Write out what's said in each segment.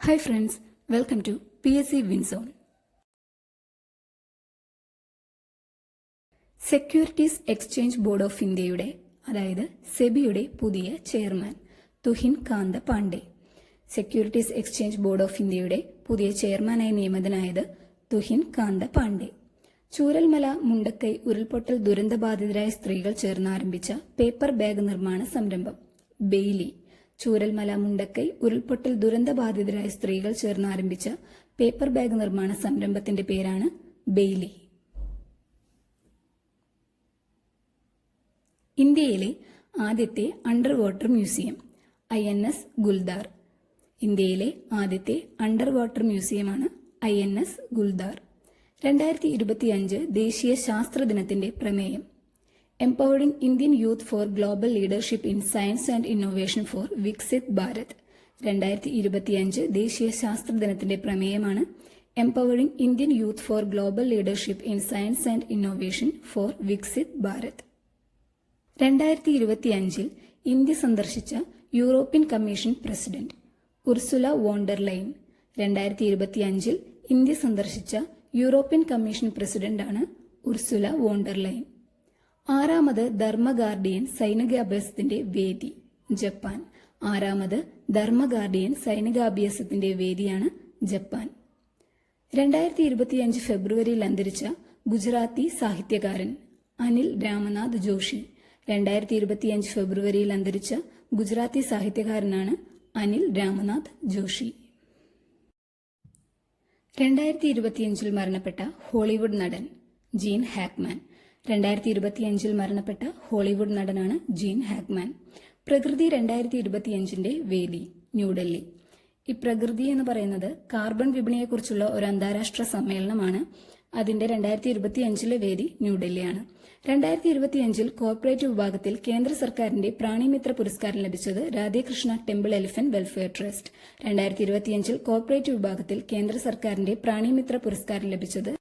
Hi friends, welcome to PSC WinZone. Securities exchange board of ഇന്ത്യയുടെ അതായത് സെബിയുടെ പുതിയ chairman Tuhin Kanta Pandey. Securities exchange board of ഇന്ത്യയുടെ പുതിയ ചെയർമാനായി നിയമിതനായത് തുഹിൻ കാന്ത പാണ്ഡെ. ചൂരൽമല മുണ്ടക്കൈ ഉരുൾപൊട്ടൽ ദുരന്തബാധിതരായ സ്ത്രീകൾ ചേർന്ന് ആരംഭിച്ച പേപ്പർ ബാഗ് നിർമ്മാണ സംരംഭം ബെയ്ലി. ചൂരൽമല മുണ്ടക്കൈ ഉരുൾപൊട്ടൽ ദുരന്തബാധിതരായ സ്ത്രീകൾ ചേർന്ന് ആരംഭിച്ച പേപ്പർ ബാഗ് നിർമ്മാണ സംരംഭത്തിന്റെ പേരാണ് ബെയ്ലി. ഇന്ത്യയിലെ ആദ്യത്തെ under water museum INS Guldar. ഇന്ത്യയിലെ ആദ്യത്തെ അണ്ടർ വാട്ടർ മ്യൂസിയമാണ് INS ഗുൽദാർ. 2025 ദേശീയ ശാസ്ത്ര ദിനത്തിന്റെ പ്രമേയം empowering Indian youth for global leadership in science and innovation for Viksit Bharat. 2025 ദേശീയ ശാസ്ത്ര ദിനത്തിന്റെ പ്രമേയമാണ് empowering Indian youth for global leadership in science and innovation for Viksit Bharat. 2025 India സന്ദർശിച്ച European commission president Ursula von der Leyen. 2025 India സന്ദർശിച്ച യൂറോപ്യൻ കമ്മീഷൻ പ്രസിഡന്റാണ് Ursula von der line. 6ാമത് ധർമ്മ guardian സൈനികാഭ്യാസത്തിന്റെ വേദി Japan. 6ാമത് ധർമ്മ guardian സൈനികാഭ്യാസത്തിന്റെ വേദിയാണ് Japan. 2025 ഫെബ്രുവരിയിൽ അന്തരിച്ച ഗുജറാത്തി സാഹിത്യകാരൻ അനിൽ രാമനാഥ് ജോഷി. 2025 ഫെബ്രുവരിയിൽ അന്തരിച്ച ഗുജറാത്തി സാഹിത്യകാരനാണ് അനിൽ രാമനാഥ് ജോഷി. 2025 മരണപ്പെട്ട ഹോളിവുഡ് നടൻ ജീൻ ഹാക്മാൻ. 2025 മരണപ്പെട്ട ഹോളിവുഡ് നടനാണ് ജീൻ ഹാക്മാൻ. പ്രകൃതി 2025 വേദി ന്യൂഡൽഹി. ഈ പ്രകൃതി എന്ന് പറയുന്നത് കാർബൺ വിപണിയെക്കുറിച്ചുള്ള ഒരു അന്താരാഷ്ട്ര സമ്മേളനമാണ്. അതിന്റെ 2025 വേദി ന്യൂഡൽഹിയാണ്. 2025 കോർപ്പറേറ്റ് വിഭാഗത്തിൽ കേന്ദ്ര സർക്കാരിന്റെ പ്രാണിമിത്ര പുരസ്കാരം ലഭിച്ചത് Radhe Krishna temple elephant welfare trust. 2025 corporate വിഭാഗത്തിൽ കേന്ദ്ര സർക്കാരിന്റെ പ്രാണിമിത്ര പുരസ്കാരം ലഭിച്ചത്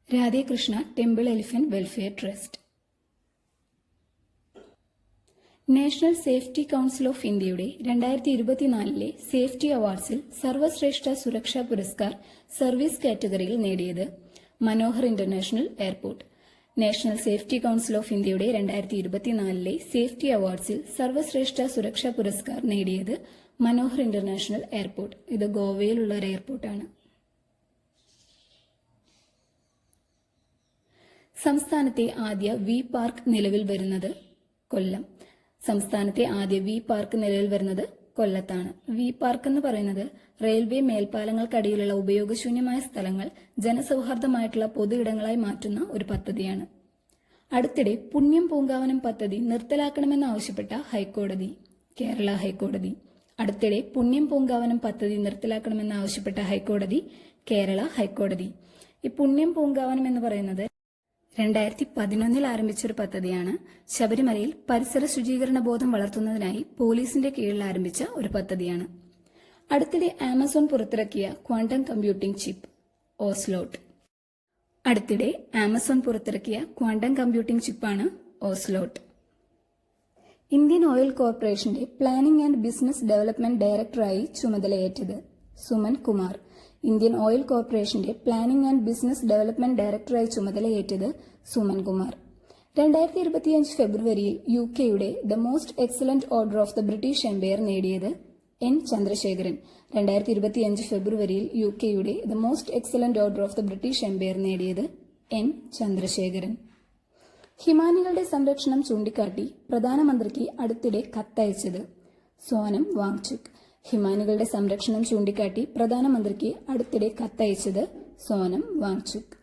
Radhe Krishna temple elephant welfare trust. National safety council of ഇന്ത്യയുടെ 2024 സേഫ്റ്റി അവാർഡ്സിൽ സർവശ്രേഷ്ഠ സുരക്ഷാ പുരസ്കാർ സർവീസ് കാറ്റഗറിയിൽ നേടിയത് Manohar international airport. National safety council of ഇന്ത്യയുടെ 2024 സേഫ്റ്റി അവാർഡ്സിൽ സർവശ്രേഷ്ഠ സുരക്ഷാ പുരസ്കാർ നേടിയത് മനോഹർ ഇന്റർനാഷണൽ എയർപോർട്ട്. ഇത് ഗോവയിലുള്ള ഒരു എയർപോർട്ടാണ്. സംസ്ഥാനത്തെ ആദ്യ വി പാർക്ക് നിലവിൽ വരുന്നത് കൊല്ലം. സംസ്ഥാനത്തെ ആദ്യ വി പാർക്ക് നിലവിൽ വരുന്നത് കൊല്ലത്താണ്. വി പാർക്ക് എന്ന് പറയുന്നത് റെയിൽവേ മേൽപ്പാലങ്ങൾക്കടിയിലുള്ള ഉപയോഗശൂന്യമായ സ്ഥലങ്ങൾ ജനസൗഹാർദ്ദമായിട്ടുള്ള പൊതു ഇടങ്ങളായി മാറ്റുന്ന ഒരു പദ്ധതിയാണ്. അടുത്തിടെ പുണ്യം പൂങ്കാവനം പദ്ധതി നിർത്തലാക്കണമെന്നാവശ്യപ്പെട്ട ഹൈക്കോടതി കേരള ഹൈക്കോടതി. അടുത്തിടെ പുണ്യം പൂങ്കാവനം പദ്ധതി നിർത്തലാക്കണമെന്നാവശ്യപ്പെട്ട ഹൈക്കോടതി കേരള ഹൈക്കോടതി. ഈ പുണ്യം പൂങ്കാവനം എന്ന് പറയുന്നത് 2011 ആരംഭിച്ചൊരു പദ്ധതിയാണ്. ശബരിമലയിൽ പരിസര ശുചീകരണ ബോധം വളർത്തുന്നതിനായി പോലീസിന്റെ കീഴിൽ ആരംഭിച്ച ഒരു പദ്ധതിയാണ്. അടുത്തിടെ ആമസോൺ പുറത്തിറക്കിയ ക്വാണ്ടം കമ്പ്യൂട്ടിംഗ് ചിപ്പ് ഓസ്ലോട്ട്. അടുത്തിടെ ആമസോൺ പുറത്തിറക്കിയ ക്വാണ്ടം കമ്പ്യൂട്ടിംഗ് ചിപ്പാണ് ഓസ്ലോട്ട്. ഇന്ത്യൻ ഓയിൽ കോർപ്പറേഷന്റെ പ്ലാനിംഗ് ആൻഡ് ബിസിനസ് ഡെവലപ്മെന്റ് ഡയറക്ടറായി ചുമതലയേറ്റത് സുമൻ കുമാർ. ഇന്ത്യൻ ഓയിൽ കോർപ്പറേഷന്റെ പ്ലാനിംഗ് ആൻഡ് ബിസിനസ് ഡെവലപ്മെന്റ് ഡയറക്ടറായി ചുമതലയേറ്റത് സുമൻ കുമാർ. 2025 ഫെബ്രുവരിയിൽ യുകെയുടെ the most excellent order of the British empire നേടിയത് N ചന്ദ്രശേഖരൻ. 2025 ഫെബ്രുവരിയിൽ യുകെയുടെ the most excellent order of the British empire നേടിയത് N ചന്ദ്രശേഖരൻ. ഹിമാനികളുടെ സംരക്ഷണം ചൂണ്ടിക്കാട്ടി പ്രധാനമന്ത്രിക്ക് അടുത്തിടെ കത്തയച്ചത് സോനം വാങ്ചുക്. ഹിമാനികളുടെ സംരക്ഷണം ചൂണ്ടിക്കാട്ടി പ്രധാനമന്ത്രിക്ക് അടുത്തിടെ കത്തയച്ചത് സോനം വാങ്ചുക്.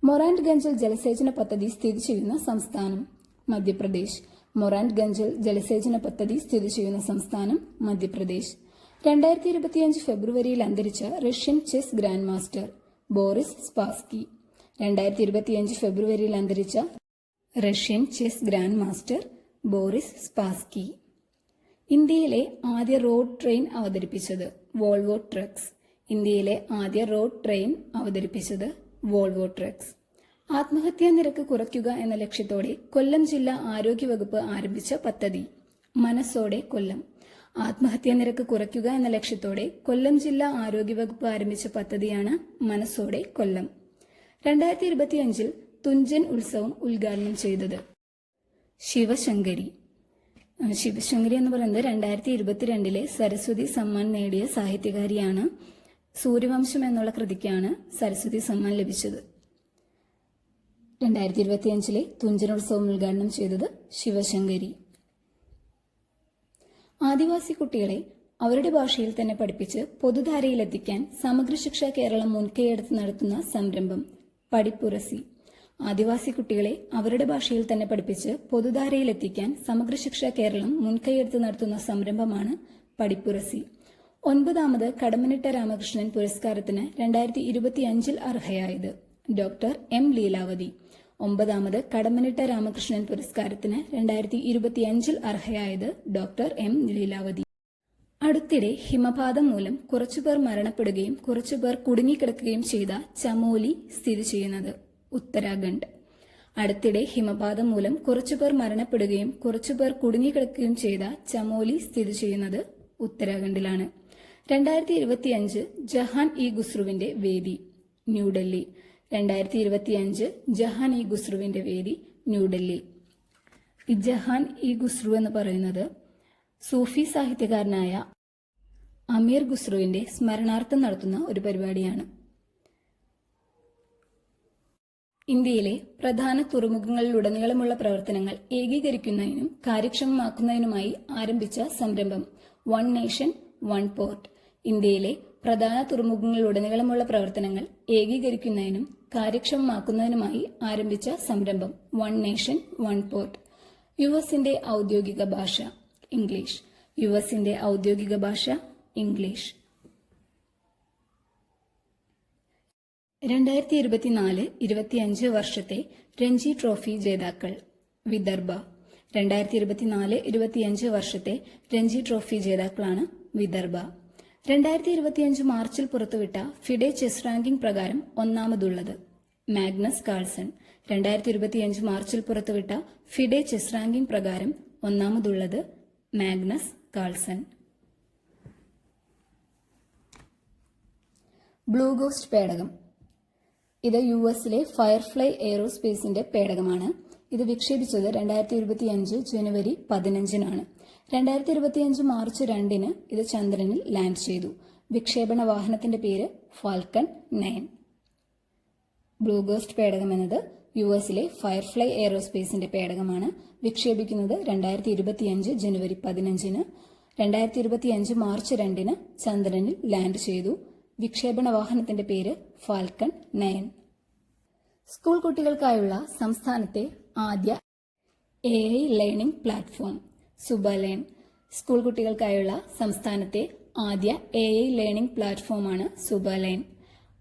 മൊറാൻഡ് ഗഞ്ചിൽ ജലസേചന പദ്ധതി സ്ഥിതി ചെയ്യുന്ന സംസ്ഥാനം മധ്യപ്രദേശ്. മൊറാൻഡ് ഗഞ്ചിൽ ജലസേചന പദ്ധതി സ്ഥിതി ചെയ്യുന്ന സംസ്ഥാനം മധ്യപ്രദേശ്. 2025 ഫെബ്രുവരിയിൽ അന്തരിച്ച Russian chess grand master Boris Spassky. 2025 ഫെബ്രുവരിയിൽ അന്തരിച്ച Russian chess grand master Boris Spassky. ഇന്ത്യയിലെ ആദ്യ റോഡ് ട്രെയിൻ അവതരിപ്പിച്ചത് വോൾവോ ട്രക്സ്. ഇന്ത്യയിലെ ആദ്യ റോഡ് ട്രെയിൻ അവതരിപ്പിച്ചത് വോൾവോ ട്രക്സ്. ആത്മഹത്യാ നിരക്ക് കുറയ്ക്കുക എന്ന ലക്ഷ്യത്തോടെ കൊല്ലം ജില്ലാ ആരോഗ്യവകുപ്പ് ആരംഭിച്ച പദ്ധതി മനസ്സോടെ കൊല്ലം. ആത്മഹത്യാ നിരക്ക് കുറയ്ക്കുക എന്ന ലക്ഷ്യത്തോടെ കൊല്ലം ജില്ലാ ആരോഗ്യവകുപ്പ് ആരംഭിച്ച പദ്ധതിയാണ് മനസ്സോടെ കൊല്ലം. 2025 തുഞ്ചൻ ഉത്സവം ഉദ്ഘാടനം ചെയ്തത് ശിവശങ്കരി. ശിവശങ്കരി എന്ന് പറയുന്നത് 2022 സരസ്വതി സമ്മാൻ നേടിയ സാഹിത്യകാരിയാണ്. സൂര്യവംശം എന്നുള്ള കൃതിക്കാണ് സരസ്വതി സമ്മാൻ ലഭിച്ചത്. 2025 തുഞ്ചനോത്സവം ഉദ്ഘാടനം ചെയ്തത് ശിവശങ്കരി. ആദിവാസി കുട്ടികളെ അവരുടെ ഭാഷയിൽ തന്നെ പഠിപ്പിച്ച് പൊതുധാരയിലെത്തിക്കാൻ സമഗ്ര ശിക്ഷ കേരളം മുൻകൈയെടുത്ത് നടത്തുന്ന സംരംഭം പഠിപ്പുരസി. ആദിവാസി കുട്ടികളെ അവരുടെ ഭാഷയിൽ തന്നെ പഠിപ്പിച്ച് പൊതുധാരയിലെത്തിക്കാൻ സമഗ്ര ശിക്ഷ കേരളം മുൻകൈയെടുത്ത് നടത്തുന്ന സംരംഭമാണ് പഠിപ്പുരസി. 9ാമത് കടമ്മനിട്ട രാമകൃഷ്ണൻ പുരസ്കാരത്തിന് 2025 അർഹയായത് ഡോക്ടർ എം ലീലാവതി. 9ാമത് കടമ്മനിട്ട രാമകൃഷ്ണൻ പുരസ്കാരത്തിന് 2025 അർഹയായത് ഡോക്ടർ എം ലീലാവതി. അടുത്തിടെ ഹിമപാതം മൂലം കുറച്ചുപേർ മരണപ്പെടുകയും കുറച്ചുപേർ കുടുങ്ങിക്കിടക്കുകയും ചെയ്ത ചമോലി സ്ഥിതി ചെയ്യുന്നത് ഉത്തരാഖണ്ഡ്. അടുത്തിടെ ഹിമപാതം മൂലം കുറച്ചുപേർ മരണപ്പെടുകയും കുറച്ചുപേർ കുടുങ്ങിക്കിടക്കുകയും ചെയ്ത ചമോലി സ്ഥിതി ചെയ്യുന്നത് ഉത്തരാഖണ്ഡിലാണ്. 2025 ജഹാൻ ഇ ഖുസ്രുവിന്റെ വേദി ന്യൂഡൽഹി. 2025 ജഹാൻ ഇ ഖുസ്രുവിന്റെ വേദി ന്യൂഡൽഹി. ഈ ജഹാൻ ഇ ഖുസ്രു എന്ന് പറയുന്നത് സൂഫി സാഹിത്യകാരനായ അമീർ ഖുസ്രുവിന്റെ സ്മരണാർത്ഥം നടത്തുന്ന ഒരു പരിപാടിയാണ്. ഇന്ത്യയിലെ പ്രധാന തുറമുഖങ്ങളിലുടനീളമുള്ള പ്രവർത്തനങ്ങൾ ഏകീകരിക്കുന്നതിനും കാര്യക്ഷമമാക്കുന്നതിനുമായി ആരംഭിച്ച സംരംഭം വൺ നേഷൻ വൺ പോർട്ട്. ഇന്ത്യയിലെ പ്രധാന തുറമുഖങ്ങളിലുടനീളമുള്ള പ്രവർത്തനങ്ങൾ ഏകീകരിക്കുന്നതിനും കാര്യക്ഷമമാക്കുന്നതിനുമായി ആരംഭിച്ച സംരംഭം വൺ നേഷൻ വൺ പോർട്ട്. യുഎസിന്റെ ഔദ്യോഗിക ഭാഷ ഇംഗ്ലീഷ്. യുഎസിന്റെ ഔദ്യോഗിക ഭാഷ ഇംഗ്ലീഷ്. 2024-25 വർഷത്തെ രഞ്ജി ട്രോഫി ജേതാക്കൾ വിദർഭ. 2024-25 വർഷത്തെ രഞ്ജി ട്രോഫി ജേതാക്കളാണ് വിദർഭ. 2025 മാർച്ചിൽ പുറത്തുവിട്ട ഫിഡെ ചെസ് റാങ്കിംഗ് പ്രകാരം ഒന്നാമതുള്ളത് മാഗ്നസ് കാൾസൺ. 2025 മാർച്ചിൽ പുറത്തുവിട്ട ഫിഡെ ചെസ് റാങ്കിംഗ് പ്രകാരം ഒന്നാമതുള്ളത് മാഗ്നസ് കാൾസൺ. ബ്ലൂ ഗോസ്റ്റ് പേടകം. ഇത് യുഎസിലെ ഫയർഫ്ലൈ എയ്റോസ്പേസിന്റെ പേടകമാണ്. ഇത് വിക്ഷേപിച്ചത് 2025 ജനുവരി 15-നാണ്. 2025 മാർച്ച് 2-ന് ഇത് ചന്ദ്രനിൽ ലാൻഡ് ചെയ്തു. വിക്ഷേപണ വാഹനത്തിന്റെ പേര് ഫാൽക്കൺ 9. ബ്ലൂ ഗോസ്റ്റ് പേടകം എന്നത് യുഎസിലെ ഫയർഫ്ലൈ എയ്റോസ്പേസിന്റെ പേടകമാണ്. വിക്ഷേപിക്കുന്നത് 2025 ജനുവരി 15-ന്. 2025 മാർച്ച് 2-ന് ചന്ദ്രനിൽ ലാൻഡ് ചെയ്തു. വിക്ഷേപണ വാഹനത്തിന്റെ പേര് ഫാൽക്കൺ 9. സ്കൂൾ കുട്ടികൾക്കായുള്ള സംസ്ഥാനത്തെ ആദ്യ AI ലേണിംഗ് പ്ലാറ്റ്ഫോം സുബലേൺ. സ്കൂൾ കുട്ടികൾക്കായുള്ള സംസ്ഥാനത്തെ ആദ്യ AI ലേണിംഗ് പ്ലാറ്റ്ഫോമാണ് സുബലേൺ.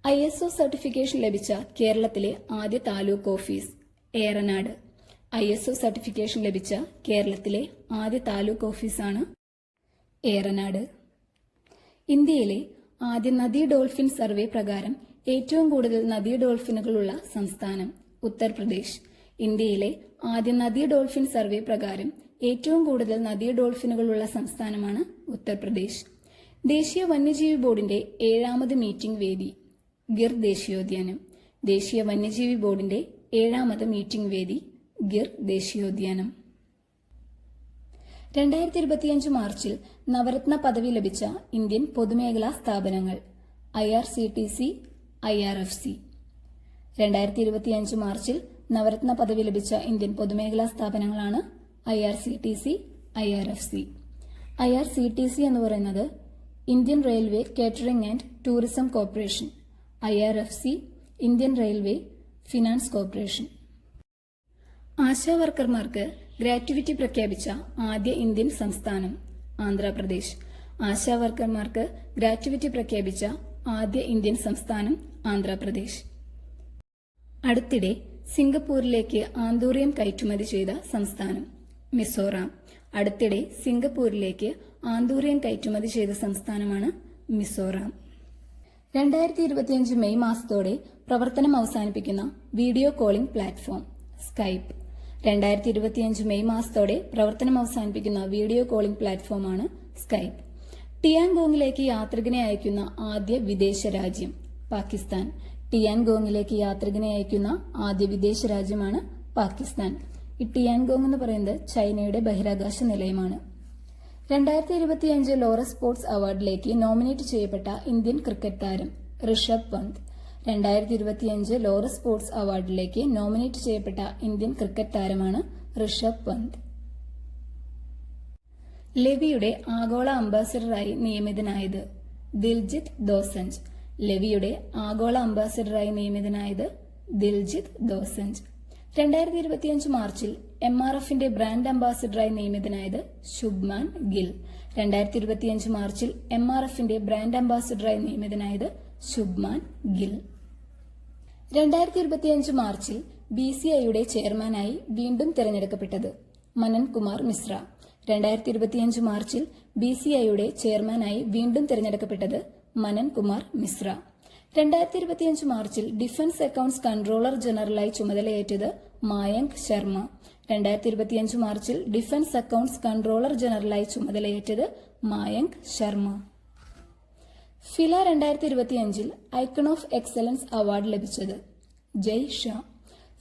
ISO സർട്ടിഫിക്കേഷൻ ലഭിച്ച കേരളത്തിലെ ആദ്യ taluk office Eranad. ISO certification ലഭിച്ച കേരളത്തിലെ ആദ്യ താലൂക്ക് ഓഫീസാണ് ഏറനാട്. ഇന്ത്യയിലെ ആദ്യ നദീ ഡോൾഫിൻ സർവേ പ്രകാരം ഏറ്റവും കൂടുതൽ നദീ ഡോൾഫിനുകളുള്ള സംസ്ഥാനം ഉത്തർപ്രദേശ്. ഇന്ത്യയിലെ ആദ്യ നദീ ഡോൾഫിൻ സർവേ പ്രകാരം ഏറ്റവും കൂടുതൽ നദീ ഡോൾഫിനുകളുള്ള സംസ്ഥാനമാണ് ഉത്തർപ്രദേശ്. ദേശീയ വന്യജീവി ബോർഡിന്റെ 7ാമത് മീറ്റിംഗ് വേദി ഗിർ ദേശീയോദ്യാനം. ദേശീയ വന്യജീവി ബോർഡിന്റെ 7ാമത് മീറ്റിംഗ് വേദി ഗിർ ദേശീയോദ്യാനം. 2025 മാർച്ചിൽ നവരത്ന പദവി ലഭിച്ച ഇന്ത്യൻ പൊതുമേഖലാ സ്ഥാപനങ്ങൾ IRCTC, IRFC. 2025 മാർച്ചിൽ നവരത്ന പദവി ലഭിച്ച ഇന്ത്യൻ പൊതുമേഖലാ സ്ഥാപനങ്ങളാണ് IRCTC, IRFC. IRCTC എന്ന് പറയുന്നത് Indian railway catering and tourism corporation. IRFC Indian railway finance corporation. ASHA വർക്കർമാർക്ക് ഗ്രാറ്റുവിറ്റി പ്രഖ്യാപിച്ച ആദ്യ ഇന്ത്യൻ സംസ്ഥാനം ആന്ധ്രാപ്രദേശ്. ആശാ വർക്കർമാർക്ക് ഗ്രാറ്റുവിറ്റി പ്രഖ്യാപിച്ച ആദ്യ ഇന്ത്യൻ സംസ്ഥാനം ആന്ധ്രാപ്രദേശ്. അടുത്തിടെ സിംഗപ്പൂരിലേക്ക് ആന്തൂറിയം കയറ്റുമതി ചെയ്ത സംസ്ഥാനം മിസോറാം. അടുത്തിടെ സിംഗപ്പൂരിലേക്ക് ആന്തൂറിയം കയറ്റുമതി ചെയ്ത സംസ്ഥാനമാണ് മിസോറാം. 2025 മെയ് മാസത്തോടെ പ്രവർത്തനം അവസാനിപ്പിക്കുന്ന video calling platform Skype. 2025 May മാസത്തോടെ പ്രവർത്തനം അവസാനിപ്പിക്കുന്ന വീഡിയോ കോളിംഗ് പ്ലാറ്റ്ഫോമാണ് സ്കൈപ്പ്. ടിയാൻഗോങ്ങിലേക്ക് യാത്രികനെ അയക്കുന്ന ആദ്യ വിദേശ രാജ്യം പാകിസ്ഥാൻ. ടിയാൻഗോങ്ങിലേക്ക് യാത്രികനെ അയക്കുന്ന ആദ്യ വിദേശ രാജ്യമാണ് പാകിസ്ഥാൻ. ഈ ടിയാൻഗോങ് എന്ന് പറയുന്നത് ചൈനയുടെ ബഹിരാകാശ നിലയമാണ്. 2025 ലോറസ് സ്പോർട്സ് അവാർഡിലേക്ക് നോമിനേറ്റ് ചെയ്യപ്പെട്ട ഇന്ത്യൻ ക്രിക്കറ്റ് താരം Rishabh Pant. 2025 Laureus sports അവാർഡിലേക്ക് nominate ചെയ്യപ്പെട്ട ഇന്ത്യൻ ക്രിക്കറ്റ് താരമാണ് ഋഷഭ് പന്ത്. ലെവിയുടെ ആഗോള അംബാസിഡറായി നിയമിതനായത് ദിൽജിത്ത് ദോസഞ്ച്. ലെവിയുടെ ആഗോള അംബാസിഡറായി നിയമിതനായത് ദിൽജിത്ത് ദോസഞ്ച്. 2025 മാർച്ചിൽ MRFന്റെ ബ്രാൻഡ് അംബാസിഡറായി നിയമിതനായത് ശുഭ്മാൻ ഗിൽ. 2025 മാർച്ചിൽ MRFന്റെ ബ്രാൻഡ് അംബാസിഡറായി നിയമിതനായത് ശുഭ്മാൻ ഗിൽ. 2025 മാർച്ചിൽ BCIയുടെ ചെയർമാനായി വീണ്ടും തിരഞ്ഞെടുക്കപ്പെട്ടത് മനൻ കുമാർ മിശ്ര. 2025 മാർച്ചിൽ BCIയുടെ ചെയർമാനായി വീണ്ടും തിരഞ്ഞെടുക്കപ്പെട്ടത് മനൻ കുമാർ മിശ്ര. 2025 മാർച്ചിൽ ഡിഫൻസ് അക്കൌണ്ട്സ് കൺട്രോളർ ജനറലായി ചുമതലയേറ്റത് മായങ്ക് ശർമ്മ. 2025 മാർച്ചിൽ ഡിഫൻസ് അക്കൌണ്ട്സ് കൺട്രോളർ ജനറലായി ചുമതലയേറ്റത് Mayank Sharma. FILA 2025 icon of excellence award ലഭിച്ചത് Jay Shah.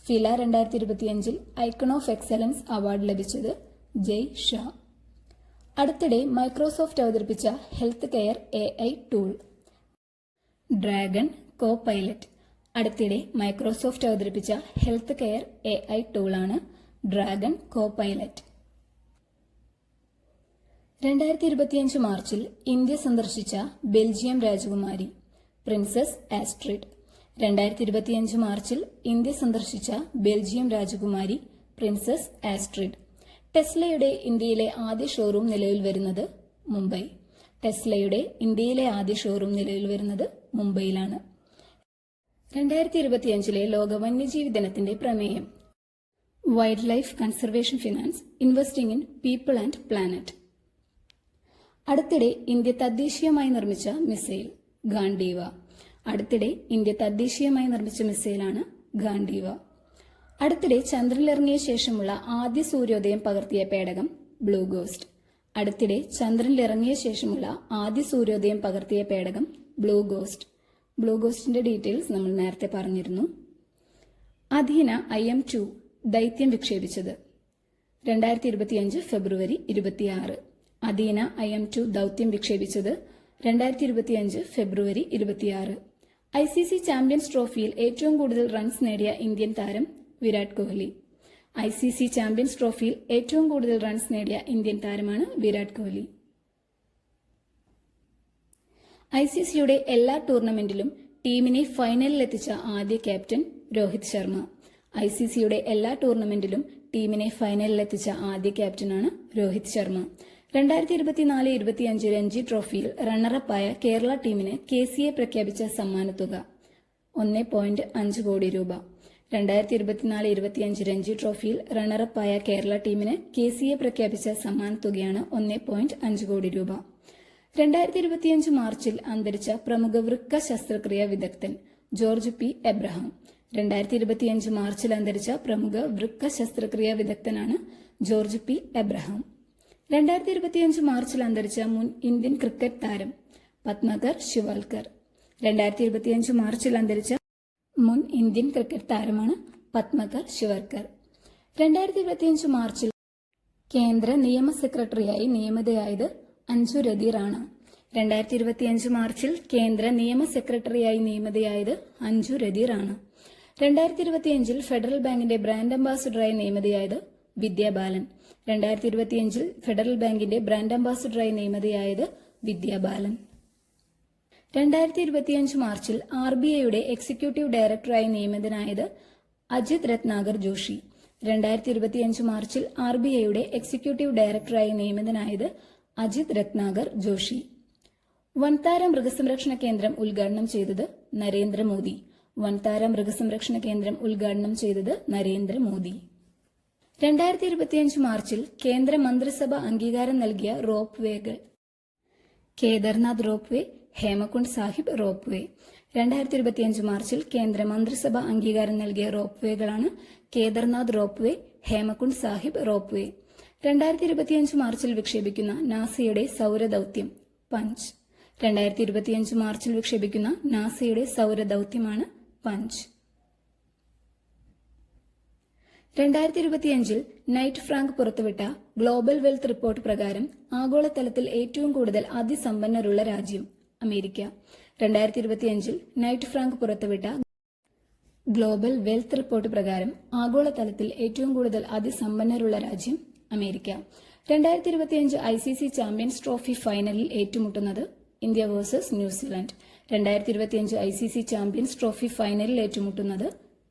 FILA 2025 icon of excellence award ലഭിച്ചത് ജയ് ഷാ. അടുത്തിടെ മൈക്രോസോഫ്റ്റ് അവതരിപ്പിച്ച health care AI tool Dragon Copilot. അടുത്തിടെ മൈക്രോസോഫ്റ്റ് അവതരിപ്പിച്ച ഹെൽത്ത് കെയർ AI ടൂളാണ് ഡ്രാഗൺ കോ പൈലറ്റ്. 2025 മാർച്ചിൽ ഇന്ത്യ സന്ദർശിച്ച ബെൽജിയം രാജകുമാരി പ്രിൻസസ് ആസ്ട്രിഡ്. 2025 മാർച്ചിൽ ഇന്ത്യ സന്ദർശിച്ച ബെൽജിയം രാജകുമാരി പ്രിൻസസ് ആസ്ട്രിഡ്. ടെസ്ലയുടെ ഇന്ത്യയിലെ ആദ്യ ഷോറൂം നിലവിൽ വരുന്നത് മുംബൈ. ടെസ്ലയുടെ ഇന്ത്യയിലെ ആദ്യ ഷോറൂം നിലവിൽ വരുന്നത് മുംബൈയിലാണ്. 2025 ലോക വന്യജീവി ദിനത്തിന്റെ പ്രമേയം wild life conservation finance investing in people and planet. അടുത്തിടെ ഇന്ത്യ തദ്ദേശീയമായി നിർമ്മിച്ച മിസൈൽ ഗാണ്ടീവ. അടുത്തിടെ ഇന്ത്യ തദ്ദേശീയമായി നിർമ്മിച്ച മിസൈലാണ് ഗാണ്ടീവ. അടുത്തിടെ ചന്ദ്രനിലിറങ്ങിയ ശേഷമുള്ള ആദ്യ സൂര്യോദയം പകർത്തിയ പേടകം ബ്ലൂ ഗോസ്റ്റ്. അടുത്തിടെ ചന്ദ്രനിലിറങ്ങിയ ശേഷമുള്ള ആദ്യ സൂര്യോദയം പകർത്തിയ പേടകം ബ്ലൂ ഗോസ്റ്റ്. ബ്ലൂ ഗോസ്റ്റിന്റെ ഡീറ്റെയിൽസ് നമ്മൾ നേരത്തെ പറഞ്ഞിരുന്നു. അധീന IM-2 ദൗത്യം വിക്ഷേപിച്ചത് 2025 ഫെബ്രുവരി 26. അധീന IM-2 ദൗത്യം വിക്ഷേപിച്ചത് 2025 ഫെബ്രുവരി 26. ICC ചാമ്പ്യൻസ് ട്രോഫിയിൽ ഏറ്റവും കൂടുതൽ റൺസ് നേടിയ ഇന്ത്യൻ താരം വിരാട് കോഹ്ലി. ICC ചാമ്പ്യൻസ് ട്രോഫിയിൽ ഏറ്റവും കൂടുതൽ റൺസ് നേടിയ ഇന്ത്യൻ താരമാണ് വിരാട് കോഹ്ലി. ICCയുടെ എല്ലാ ടൂർണമെന്റിലും ടീമിനെ ഫൈനലിലെത്തിച്ച ആദ്യ ക്യാപ്റ്റൻ രോഹിത് ശർമ്മ. ICCയുടെ എല്ലാ ടൂർണമെന്റിലും ടീമിനെ ഫൈനലിലെത്തിച്ച ആദ്യ ക്യാപ്റ്റനാണ് രോഹിത് ശർമ്മ. 2024-25 രഞ്ജി ട്രോഫിയിൽ റണ്ണറപ്പായ കേരള ടീമിന് KCA പ്രഖ്യാപിച്ച സമ്മാനത്തുക 1.5 കോടി രൂപ. 2024-25 രഞ്ജി ട്രോഫിയിൽ റണ്ണറപ്പായ കേരള ടീമിന് KCA പ്രഖ്യാപിച്ച സമ്മാനത്തുകയാണ് 1.5 കോടി രൂപ. 2025 മാർച്ചിൽ അന്തരിച്ച പ്രമുഖ വൃക്ക ശസ്ത്രക്രിയാ വിദഗ്ധൻ ജോർജ് P. എബ്രഹാം. 2025 മാർച്ചിൽ അന്തരിച്ച പ്രമുഖ വൃക്ക ശസ്ത്രക്രിയാ വിദഗ്ധനാണ് ജോർജ് P. എബ്രഹാം. 2025 മാർച്ചിൽ അന്തരിച്ച മുൻ ഇന്ത്യൻ ക്രിക്കറ്റ് താരം പത്മകർ ശിവാൽക്കർ. 2025 മാർച്ചിൽ അന്തരിച്ച മുൻ ഇന്ത്യൻ ക്രിക്കറ്റ് താരമാണ് പത്മകർ ശിവാൽക്കർ. 2025 മാർച്ചിൽ കേന്ദ്ര നിയമ സെക്രട്ടറിയായി നിയമിതയായത് അഞ്ജു രതീറാണ്. 2025 മാർച്ചിൽ കേന്ദ്ര നിയമ സെക്രട്ടറിയായി നിയമിതയായത് അഞ്ജു രതീറാണ്. 2025 ഫെഡറൽ ബാങ്കിന്റെ ബ്രാൻഡ് അംബാസിഡറായി നിയമിതയായത് വിദ്യാ ബാലൻ. 2025 ഫെഡറൽ ബാങ്കിന്റെ ബ്രാൻഡ് അംബാസിഡറായി നിയമിതയായത് വിദ്യാ ബാലൻ. 2025 മാർച്ചിൽ RBIയുടെ എക്സിക്യൂട്ടീവ് ഡയറക്ടറായി നിയമിതനായത് അജിത് രത്നാകർ ജോഷി. 2025 മാർച്ചിൽ RBIയുടെ എക്സിക്യൂട്ടീവ് ഡയറക്ടറായി നിയമിതനായത് അജിത് രത്നാകർ ജോഷി. വൻതാര മൃഗസംരക്ഷണ കേന്ദ്രം ഉദ്ഘാടനം ചെയ്തത് നരേന്ദ്രമോദി. വൻതാര മൃഗസംരക്ഷണ കേന്ദ്രം ഉദ്ഘാടനം ചെയ്തത് നരേന്ദ്രമോദി. 2025 മാർച്ചിൽ കേന്ദ്ര മന്ത്രിസഭ അംഗീകാരം നൽകിയ റോപ്പ് വേകൾ Kedarnath ropeway, Hemkund Sahib ropeway. 2025 മാർച്ചിൽ കേന്ദ്ര മന്ത്രിസഭ അംഗീകാരം നൽകിയ റോപ്പ് വേകളാണ് Kedarnath ropeway, Hemkund Sahib ropeway. 2025 മാർച്ചിൽ വിക്ഷേപിക്കുന്ന നാസയുടെ സൗരദൌത്യം പഞ്ച്. 2025 മാർച്ചിൽ വിക്ഷേപിക്കുന്ന നാസയുടെ സൗരദൌത്യമാണ് പഞ്ച്. 2025 നൈറ്റ് ഫ്രാങ്ക് പുറത്തുവിട്ട ഗ്ലോബൽ വെൽത്ത് റിപ്പോർട്ട് പ്രകാരം ആഗോളതലത്തിൽ ഏറ്റവും കൂടുതൽ അതിസമ്പന്നരുള്ള രാജ്യം അമേരിക്ക. 2025 നൈറ്റ് ഫ്രാങ്ക് പുറത്തുവിട്ട ഗ്ലോബൽ വെൽത്ത് റിപ്പോർട്ട് പ്രകാരം ആഗോളതലത്തിൽ ഏറ്റവും കൂടുതൽ അതിസമ്പന്നരുള്ള രാജ്യം അമേരിക്ക. 2025 ICC ചാമ്പ്യൻസ് ട്രോഫി ഫൈനലിൽ ഏറ്റുമുട്ടുന്നത് India versus New Zealand. 2025 ICC champions trophy ഫൈനലിൽ ഏറ്റുമുട്ടുന്നത്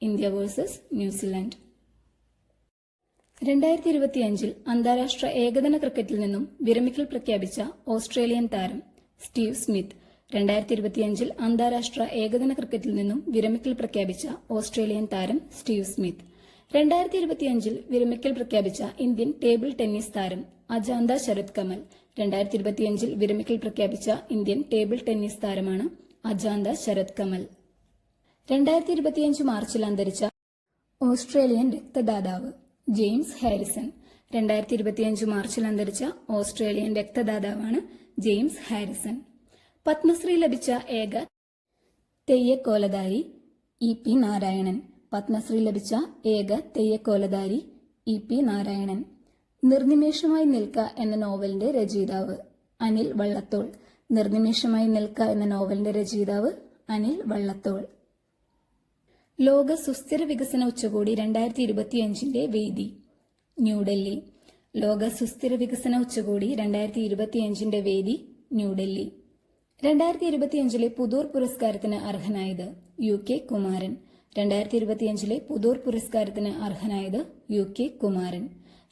ഇന്ത്യ വേഴ്സസ് ന്യൂസിലാൻഡ്. 2025 അന്താരാഷ്ട്ര ഏകദിന ക്രിക്കറ്റിൽ നിന്നും വിരമിക്കൽ പ്രഖ്യാപിച്ച ഓസ്ട്രേലിയൻ താരം സ്റ്റീവ് സ്മിത്ത്. 2025 അന്താരാഷ്ട്ര ഏകദിന ക്രിക്കറ്റിൽ നിന്നും വിരമിക്കൽ പ്രഖ്യാപിച്ച ഓസ്ട്രേലിയൻ താരം സ്റ്റീവ് സ്മിത്ത്. 2025 വിരമിക്കൽ പ്രഖ്യാപിച്ച ഇന്ത്യൻ ടേബിൾ ടെന്നീസ് താരം അജാന്ത ശരത് കമൽ. 2025 വിരമിക്കൽ പ്രഖ്യാപിച്ച ഇന്ത്യൻ ടേബിൾ ടെന്നീസ് താരമാണ് അജാന്ത ശരത് കമൽ. 2025 മാർച്ചിൽ അന്തരിച്ച ഓസ്ട്രേലിയൻ രക്തദാതാവ് ജെയിംസ് ഹാരിസൺ. 2025 മാർച്ചിൽ അന്തരിച്ച ഓസ്ട്രേലിയൻ രക്തദാതാവാണ് ജെയിംസ് ഹാരിസൺ. പത്മശ്രീ ലഭിച്ച ഏക തെയ്യക്കോലധാരി EP നാരായണൻ. പത്മശ്രീ ലഭിച്ച ഏക തെയ്യക്കോലധാരി EP നാരായണൻ. നിർനിമേഷമായി നിൽക്ക എന്ന നോവലിന്റെ രചയിതാവ് അനിൽ വള്ളത്തോൾ. നിർനിമേഷമായി നിൽക്ക എന്ന നോവലിന്റെ രചയിതാവ് അനിൽ വള്ളത്തോൾ. ലോക സുസ്ഥിര വികസന ഉച്ചകോടി 2025 വേദി ന്യൂഡൽഹി. ലോക സുസ്ഥിര വികസന ഉച്ചകോടി 2025 വേദി ന്യൂഡൽഹി. 2025 പുതൂർ പുരസ്കാരത്തിന് അർഹനായത് UK കുമാരൻ. 2025 പുതൂർ പുരസ്കാരത്തിന് അർഹനായത് UK കുമാരൻ.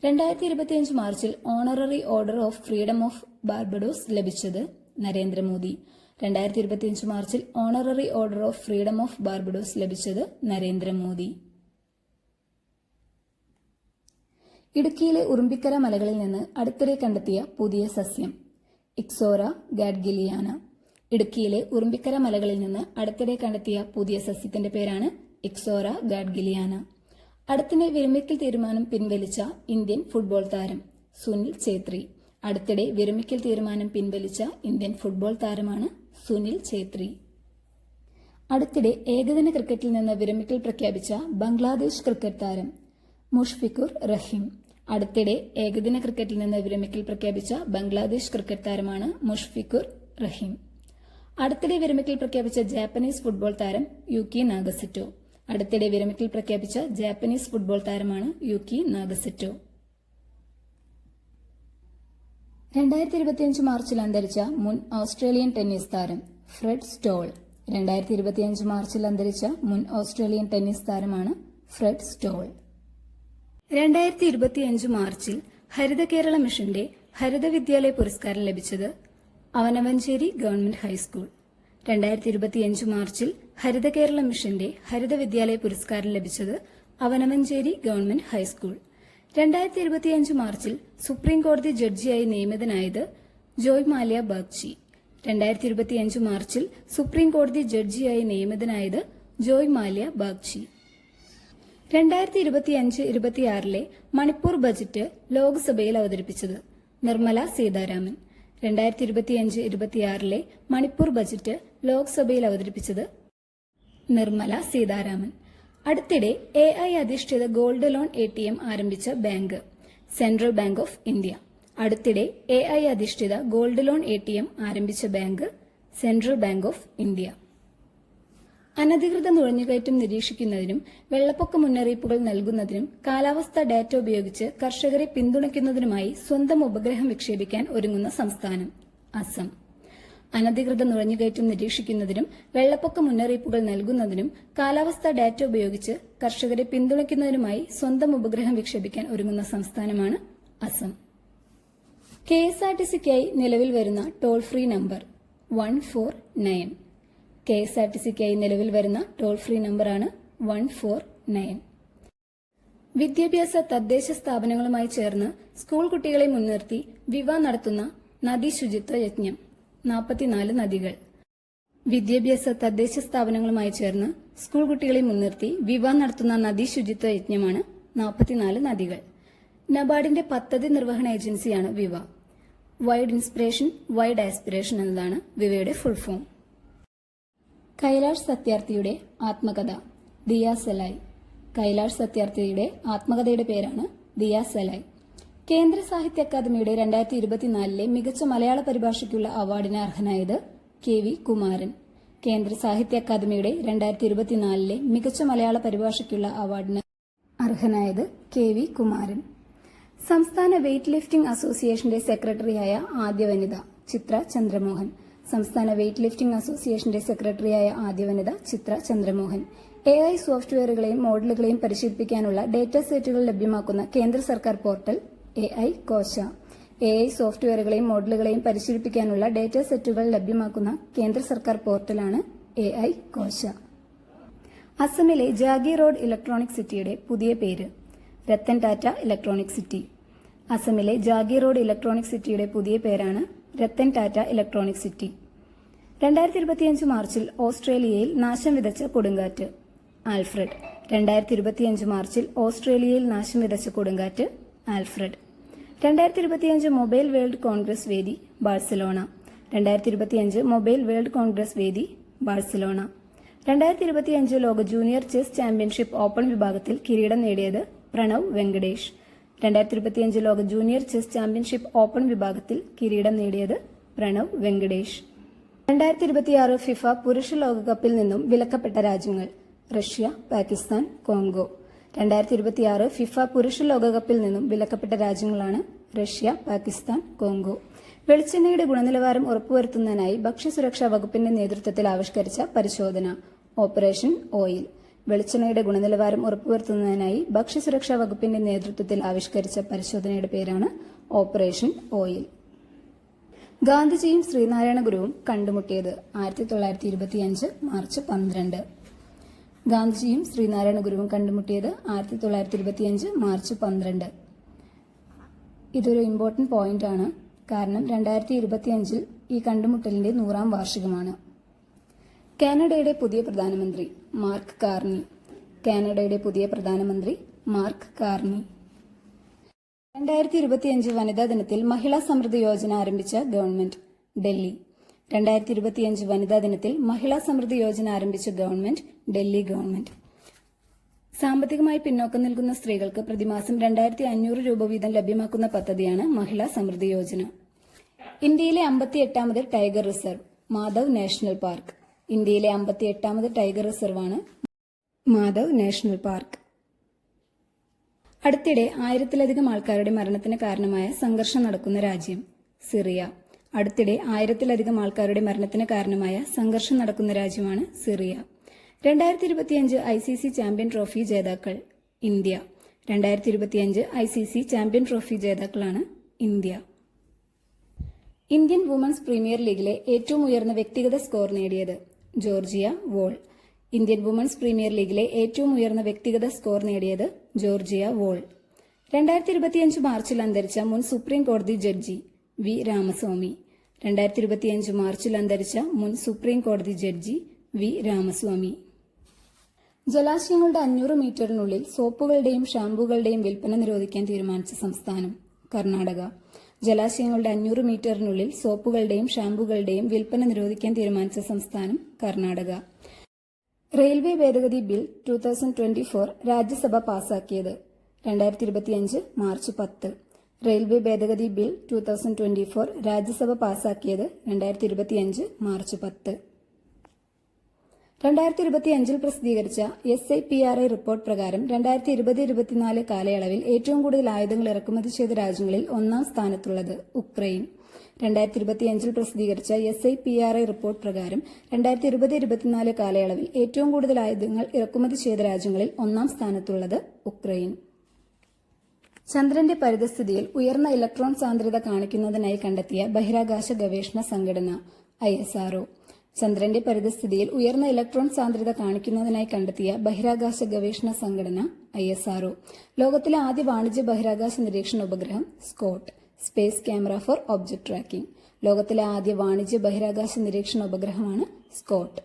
2025 മാർച്ചിൽ honorary order of freedom of Barbados ലഭിച്ചത് നരേന്ദ്രമോദി. 2025 മാർച്ചിൽ honorary order of freedom of Barbados ലഭിച്ചത് നരേന്ദ്രമോദി. ഇടുക്കിയിലെ ഉറുമ്പിക്കര മലകളിൽ നിന്ന് അടുത്തിടെ കണ്ടെത്തിയ പുതിയ സസ്യം ഇക്സോറ ഗാഡ്ഗിലിയാന. ഇടുക്കിയിലെ ഉറുമ്പിക്കര മലകളിൽ നിന്ന് അടുത്തിടെ കണ്ടെത്തിയ പുതിയ സസ്യത്തിന്റെ പേരാണ് ഇക്സോറ ഗാഡ്ഗിലിയാന. അടുത്തിടെ വിരമിക്കൽ തീരുമാനം പിൻവലിച്ച ഇന്ത്യൻ ഫുട്ബോൾ താരം സുനിൽ ഛേത്രി. അടുത്തിടെ വിരമിക്കൽ തീരുമാനം പിൻവലിച്ച ഇന്ത്യൻ ഫുട്ബോൾ താരമാണ് സുനിൽ ഛേത്രി. അടുത്തിടെ ഏകദിന ക്രിക്കറ്റിൽ നിന്ന് വിരമിക്കൽ പ്രഖ്യാപിച്ച ബംഗ്ലാദേശ് ക്രിക്കറ്റ് താരം മുഷ്ഫിഖുർ റഹീം. അടുത്തിടെ ഏകദിന ക്രിക്കറ്റിൽ നിന്ന് വിരമിക്കൽ പ്രഖ്യാപിച്ച ബംഗ്ലാദേശ് ക്രിക്കറ്റ് താരമാണ് മുഷ്ഫിഖുർ റഹീം. അടുത്തിടെ വിരമിക്കൽ പ്രഖ്യാപിച്ച ജാപ്പനീസ് ഫുട്ബോൾ താരം യുകി നാഗസെറ്റോ. അടുത്തിടെ വിരമിക്കൽ പ്രഖ്യാപിച്ച ജാപ്പനീസ് ഫുട്ബോൾ താരമാണ് യുകി നാഗസെറ്റോ. 2025 മാർച്ചിൽ അന്തരിച്ച മുൻ ഓസ്ട്രേലിയൻ ടെന്നീസ് താരം ഫ്രെഡ് സ്റ്റോൾ. 2025 മാർച്ചിൽ അന്തരിച്ച മുൻ ഓസ്ട്രേലിയൻ ടെന്നീസ് താരമാണ് ഫ്രെഡ് സ്റ്റോൾ. 2025 മാർച്ചിൽ ഹരിത കേരള മിഷന്റെ ഹരിത വിദ്യാലയ പുരസ്കാരം ലഭിച്ചത് അവനവഞ്ചേരി ഗവൺമെന്റ് ഹൈസ്കൂൾ. 2025 മാർച്ചിൽ ഹരിത കേരള മിഷന്റെ ഹരിത വിദ്യാലയ പുരസ്കാരം ലഭിച്ചത് അവനവഞ്ചേരി ഗവൺമെന്റ് ഹൈസ്കൂൾ. 2025 മാർച്ചിൽ സുപ്രീം കോടതി ജഡ്ജിയായി നിയമിതനായത് ജോയ് മാല്യ ബാഗ്ചി. 2025 മാർച്ചിൽ സുപ്രീം കോടതി ജഡ്ജിയായി നിയമിതനായത് ജോയ് മാല്യ ബാഗ്ചി. 2025-26 മണിപ്പൂർ ബജറ്റ് ലോക്സഭയിൽ അവതരിപ്പിച്ചത് നിർമ്മല സീതാരാമൻ. 2025-26 മണിപ്പൂർ ബജറ്റ് ലോക്സഭയിൽ അവതരിപ്പിച്ചത് നിർമ്മല സീതാരാമൻ. അടുത്തിടെ AI അധിഷ്ഠിത ഗോൾഡ് ലോൺ ATM ആരംഭിച്ച bank central bank of India. അടുത്തിടെ AI അധിഷ്ഠിത ഗോൾഡ് ലോൺ ATM ആരംഭിച്ച bank central bank of India. അനധികൃത നുഴഞ്ഞുകയറ്റം നിരീക്ഷിക്കുന്നതിനും വെള്ളപ്പൊക്ക മുന്നറിയിപ്പുകൾ നൽകുന്നതിനും കാലാവസ്ഥാ ഡാറ്റ ഉപയോഗിച്ച് കർഷകരെ പിന്തുണയ്ക്കുന്നതിനുമായി സ്വന്തം ഉപഗ്രഹം വിക്ഷേപിക്കാൻ ഒരുങ്ങുന്ന സംസ്ഥാനം അസം. അനധികൃത നുഴഞ്ഞുകയറ്റം നിരീക്ഷിക്കുന്നതിനും വെള്ളപ്പൊക്ക മുന്നറിയിപ്പുകൾ നൽകുന്നതിനും കാലാവസ്ഥാ ഡാറ്റ ഉപയോഗിച്ച് കർഷകരെ പിന്തുണയ്ക്കുന്നതിനുമായി സ്വന്തം ഉപഗ്രഹം വിക്ഷേപിക്കാൻ ഒരുങ്ങുന്ന സംസ്ഥാനമാണ് അസം. KSRTCക്കായി നിലവിൽ വരുന്ന ടോൾ ഫ്രീ നമ്പർ 149. KSRTCക്കായി നിലവിൽ വരുന്ന ടോൾ ഫ്രീ നമ്പറാണ് 149. വിദ്യാഭ്യാസ തദ്ദേശ സ്ഥാപനങ്ങളുമായി ചേർന്ന് സ്കൂൾ കുട്ടികളെ മുൻനിർത്തി വിവ നടത്തുന്ന നദീ ശുചിത്വ യജ്ഞം 44 നദികൾ. വിദ്യാഭ്യാസ തദ്ദേശ സ്ഥാപനങ്ങളുമായി ചേർന്ന് സ്കൂൾ കുട്ടികളെ മുൻനിർത്തി വിവ നടത്തുന്ന നദീ ശുചിത്വ യജ്ഞമാണ് 44 നദികൾ. നബാർഡിന്റെ പദ്ധതി നിർവഹണ ഏജൻസിയാണ് വിവ. വൈഡ് ഇൻസ്പിറേഷൻ വൈഡ് ആസ്പിറേഷൻ എന്നതാണ് വിവയുടെ ഫുൾ ഫോം. കൈലാഷ് സത്യാർത്ഥിയുടെ ആത്മകഥ ദിയ സലായ്. കൈലാഷ് സത്യാർത്ഥിയുടെ ആത്മകഥയുടെ പേരാണ് ദിയ സലായ്. കേന്ദ്ര സാഹിത്യ അക്കാദമിയുടെ 2024 മികച്ച മലയാള പരിഭാഷയ്ക്കുള്ള അവാർഡിന് അർഹനായത് KV കുമാരൻ. കേന്ദ്ര സാഹിത്യ അക്കാദമിയുടെ 2024 മികച്ച മലയാള പരിഭാഷയ്ക്കുള്ള അവാർഡിന് അർഹനായത് KV കുമാരൻ. സംസ്ഥാന വെയ്റ്റ് ലിഫ്റ്റിംഗ് അസോസിയേഷന്റെ സെക്രട്ടറിയായ ആദ്യ വനിത ചിത്ര ചന്ദ്രമോഹൻ. സംസ്ഥാന വെയ്റ്റ് ലിഫ്റ്റിംഗ് അസോസിയേഷന്റെ സെക്രട്ടറിയായ ആദ്യ വനിത ചിത്ര ചന്ദ്രമോഹൻ. AI സോഫ്റ്റ്വെയറുകളെയും മോഡലുകളെയും പരിശീലിപ്പിക്കാനുള്ള ഡേറ്റാ സെറ്റുകൾ ലഭ്യമാക്കുന്ന കേന്ദ്ര സർക്കാർ പോർട്ടൽ AI കോശ. AI സോഫ്റ്റ്വെയറുകളെയും മോഡലുകളെയും പരിശീലിപ്പിക്കാനുള്ള ഡേറ്റാ സെറ്റുകൾ ലഭ്യമാക്കുന്ന കേന്ദ്ര സർക്കാർ പോർട്ടലാണ് AI കോശ. അസമിലെ ജാഗി റോഡ് ഇലക്ട്രോണിക് സിറ്റിയുടെ പുതിയ പേര് രത്തൻ ടാറ്റ ഇലക്ട്രോണിക് സിറ്റി. അസമിലെ ജാഗി റോഡ് ഇലക്ട്രോണിക് സിറ്റിയുടെ പുതിയ പേരാണ് രത്തൻ ടാറ്റ ഇലക്ട്രോണിക് സിറ്റി. 2025 മാർച്ചിൽ ഓസ്ട്രേലിയയിൽ നാശം വിതച്ച കൊടുങ്കാറ്റ് ആൽഫ്രഡ്. 2025 മാർച്ചിൽ ഓസ്ട്രേലിയയിൽ നാശം വിതച്ച കൊടുങ്കാറ്റ് ആൽഫ്രഡ്. 2025 മൊബൈൽ വേൾഡ് കോൺഗ്രസ് വേദി ബാഴ്സലോണ. 2025 മൊബൈൽ വേൾഡ് കോൺഗ്രസ് വേദി ബാഴ്സലോണ. 2025 ലോക ജൂനിയർ ചെസ് ചാമ്പ്യൻഷിപ്പ് ഓപ്പൺ വിഭാഗത്തിൽ കിരീടം നേടിയത് പ്രണവ് വെങ്കടേഷ്. 2025 ലോക ജൂനിയർ ചെസ് ചാമ്പ്യൻഷിപ്പ് ഓപ്പൺ വിഭാഗത്തിൽ കിരീടം നേടിയത് പ്രണവ് വെങ്കടേഷ്. 2026 ഫിഫ പുരുഷ ലോകകപ്പിൽ നിന്നും വിലക്കപ്പെട്ട രാജ്യങ്ങൾ റഷ്യ, പാകിസ്ഥാൻ, കോങ്കോ. 2026 ഫിഫ പുരുഷ ലോകകപ്പിൽ നിന്നും വിലക്കപ്പെട്ട രാജ്യങ്ങളാണ് റഷ്യ, പാകിസ്ഥാൻ, കോങ്കോ. വെളിച്ചെണ്ണയുടെ ഗുണനിലവാരം ഉറപ്പുവരുത്തുന്നതിനായി ഭക്ഷ്യസുരക്ഷാ വകുപ്പിന്റെ നേതൃത്വത്തിൽ ആവിഷ്കരിച്ച പരിശോധന ഓപ്പറേഷൻ ഓയിൽ. വെളിച്ചെണ്ണയുടെ ഗുണനിലവാരം ഉറപ്പുവരുത്തുന്നതിനായി ഭക്ഷ്യസുരക്ഷാ വകുപ്പിന്റെ നേതൃത്വത്തിൽ ആവിഷ്കരിച്ച പരിശോധനയുടെ പേരാണ് ഓപ്പറേഷൻ ഓയിൽ. ഗാന്ധിജിയും ശ്രീനാരായണ ഗുരുവും കണ്ടുമുട്ടിയത് 1925 മാർച്ച് 12. ഗാന്ധിജിയും ശ്രീനാരായണ ഗുരുവും കണ്ടുമുട്ടിയത് 1925 മാർച്ച് 12. ഇതൊരു ഇമ്പോർട്ടന്റ് പോയിന്റ് ആണ്, കാരണം 2025 ഈ കണ്ടുമുട്ടലിന്റെ 100ാം വാർഷികമാണ്. കാനഡയുടെ പുതിയ പ്രധാനമന്ത്രി മാർക്ക് കാർണി. കാനഡയുടെ പുതിയ പ്രധാനമന്ത്രി മാർക്ക് കാർണി. 2025 വനിതാ ദിനത്തിൽ മഹിളാ സമൃദ്ധി യോജന ആരംഭിച്ച ഗവൺമെന്റ് ഡൽഹി. 2025 വനിതാ ദിനത്തിൽ മഹിളാ സമൃദ്ധി യോജന ആരംഭിച്ച ഗവൺമെന്റ് ഡൽഹി ഗവൺമെന്റ്. സാമ്പത്തികമായി പിന്നോക്കം നിൽക്കുന്ന സ്ത്രീകൾക്ക് പ്രതിമാസം 2500 രൂപ വീതം ലഭ്യമാക്കുന്ന പദ്ധതിയാണ് മഹിളാ സമൃദ്ധി യോജന. ഇന്ത്യയിലെ 58ാമത് tiger reserve Madhav national park. ഇന്ത്യയിലെ 58ാമത് ടൈഗർ റിസർവാണ് മാധവ് നാഷണൽ പാർക്ക്. അടുത്തിടെ 1000-ലധികം ആൾക്കാരുടെ മരണത്തിന് കാരണമായ സംഘർഷം നടക്കുന്ന രാജ്യം സിറിയ. അടുത്തിടെ 1000-ലധികം ആൾക്കാരുടെ മരണത്തിന് കാരണമായ സംഘർഷം നടക്കുന്ന രാജ്യമാണ് സിറിയ. 2025 ICC ചാമ്പ്യൻ ട്രോഫി ജേതാക്കൾ ഇന്ത്യ. 2025 ICC ചാമ്പ്യൻ ട്രോഫി ജേതാക്കളാണ് ഇന്ത്യ. ഇന്ത്യൻ വുമൻസ് പ്രീമിയർ ലീഗിലെ ഏറ്റവും ഉയർന്ന വ്യക്തിഗത സ്കോർ നേടിയത് Georgia Voll. Indian women's premier ലീഗിലെ ഏറ്റവും ഉയർന്ന വ്യക്തിഗത സ്കോർ നേടിയത് ജോർജിയ വോൾ. 2025 മാർച്ചിൽ അന്തരിച്ച മുൻ സുപ്രീം കോടതി ജഡ്ജി വി രാമസ്വാമി. 2025 മാർച്ചിൽ അന്തരിച്ച മുൻ സുപ്രീം കോടതി ജഡ്ജി വി രാമസ്വാമി. ജലാശയങ്ങളുടെ 500 മീറ്ററിനുള്ളിൽ സോപ്പുകളുടെയും ഷാമ്പുകളുടെയും വിൽപ്പന നിരോധിക്കാൻ തീരുമാനിച്ച സംസ്ഥാനം കർണാടക. ജലാശയങ്ങളുടെ 500 മീറ്ററിനുള്ളിൽ സോപ്പുകളുടെയും ഷാമ്പുകളുടെയും വിൽപ്പന നിരോധിക്കാൻ തീരുമാനിച്ച സംസ്ഥാനം കർണാടക. റെയിൽവേ ഭേദഗതി ബിൽ 2024 രാജ്യസഭ പാസാക്കിയത് 2025 മാർച്ച് 10. റെയിൽവേ ഭേദഗതി ബിൽ 2024 രാജ്യസഭ പാസാക്കിയത് 2025 മാർച്ച് 10. 2025 പ്രസിദ്ധീകരിച്ച SIPRI റിപ്പോർട്ട് പ്രകാരം 2020-24 കാലയളവിൽ ഏറ്റവും കൂടുതൽ ആയുധങ്ങൾ ഇറക്കുമതി ചെയ്ത രാജ്യങ്ങളിൽ 1ാം സ്ഥാനത്തുള്ളത് ഉക്രൈൻ. 2025 പ്രസിദ്ധീകരിച്ച SIPRI റിപ്പോർട്ട് പ്രകാരം 2020-24 കാലയളവിൽ ഏറ്റവും കൂടുതൽ ആയുധങ്ങൾ ഇറക്കുമതി ചെയ്ത രാജ്യങ്ങളിൽ 1ാം സ്ഥാനത്തുള്ളത് ഉക്രൈൻ. ചന്ദ്രന്റെ പരിതസ്ഥിതിയിൽ ഉയർന്ന ഇലക്ട്രോൺ സാന്ദ്രത കാണിക്കുന്നതിനായി കണ്ടെത്തിയ ബഹിരാകാശ ഗവേഷണ സംഘടന ISRO. ചന്ദ്രന്റെ പരിതസ്ഥിതിയിൽ ഉയർന്ന ഇലക്ട്രോൺ സാന്ദ്രത കാണിക്കുന്നതിനായി കണ്ടെത്തിയ ബഹിരാകാശ ഗവേഷണ സംഘടന ISRO. ലോകത്തിലെ ആദ്യ വാണിജ്യ ബഹിരാകാശ നിരീക്ഷണ ഉപഗ്രഹം SCOT space camera for object tracking. ലോകത്തിലെ ആദ്യ വാണിജ്യ ബഹിരാകാശ നിരീക്ഷണ ഉപഗ്രഹമാണ് സ്കോട്ട്.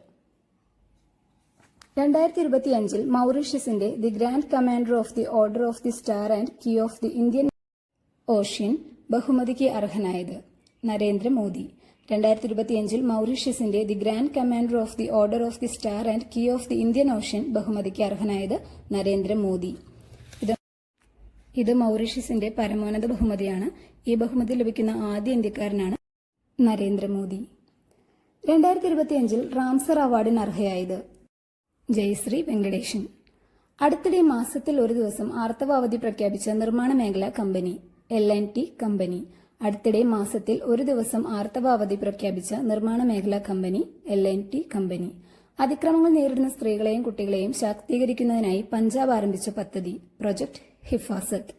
2025 മൗറീഷ്യസിന്റെ the grand commander of the order of the star and key of the Indian ocean ബഹുമതിക്ക് അർഹനായത്? നരേന്ദ്രമോദി. 2025 മൗറീഷ്യസിന്റെ the grand commander of the order of the star and key of the Indian ocean ബഹുമതിക്ക് അർഹനായത് നരേന്ദ്രമോദി. ഇത് മൗറീഷ്യസിന്റെ പരമോന്നത ബഹുമതിയാണ്. ഈ ബഹുമതി ലഭിക്കുന്ന ആദ്യ ഇന്ത്യക്കാരനാണ് നരേന്ദ്രമോദി. 2025 റാംസർ അവാർഡിന് അർഹയായത്? ജയശ്രീ വെങ്കടേശൻ. അടുത്തിടെ മാസത്തിൽ ഒരു ദിവസം ആർത്തവ അവധി പ്രഖ്യാപിച്ച നിർമ്മാണ മേഖലാ കമ്പനി L&T കമ്പനി. അടുത്തിടെ മാസത്തിൽ ഒരു ദിവസം ആർത്തവ അവധി പ്രഖ്യാപിച്ച നിർമ്മാണ മേഖലാ കമ്പനി L&T കമ്പനി. അതിക്രമങ്ങൾ നേരിടുന്ന സ്ത്രീകളെയും കുട്ടികളെയും ശാക്തീകരിക്കുന്നതിനായി പഞ്ചാബ് ആരംഭിച്ച പദ്ധതി പ്രൊജക്ട് ഹിഫാസത്ത്.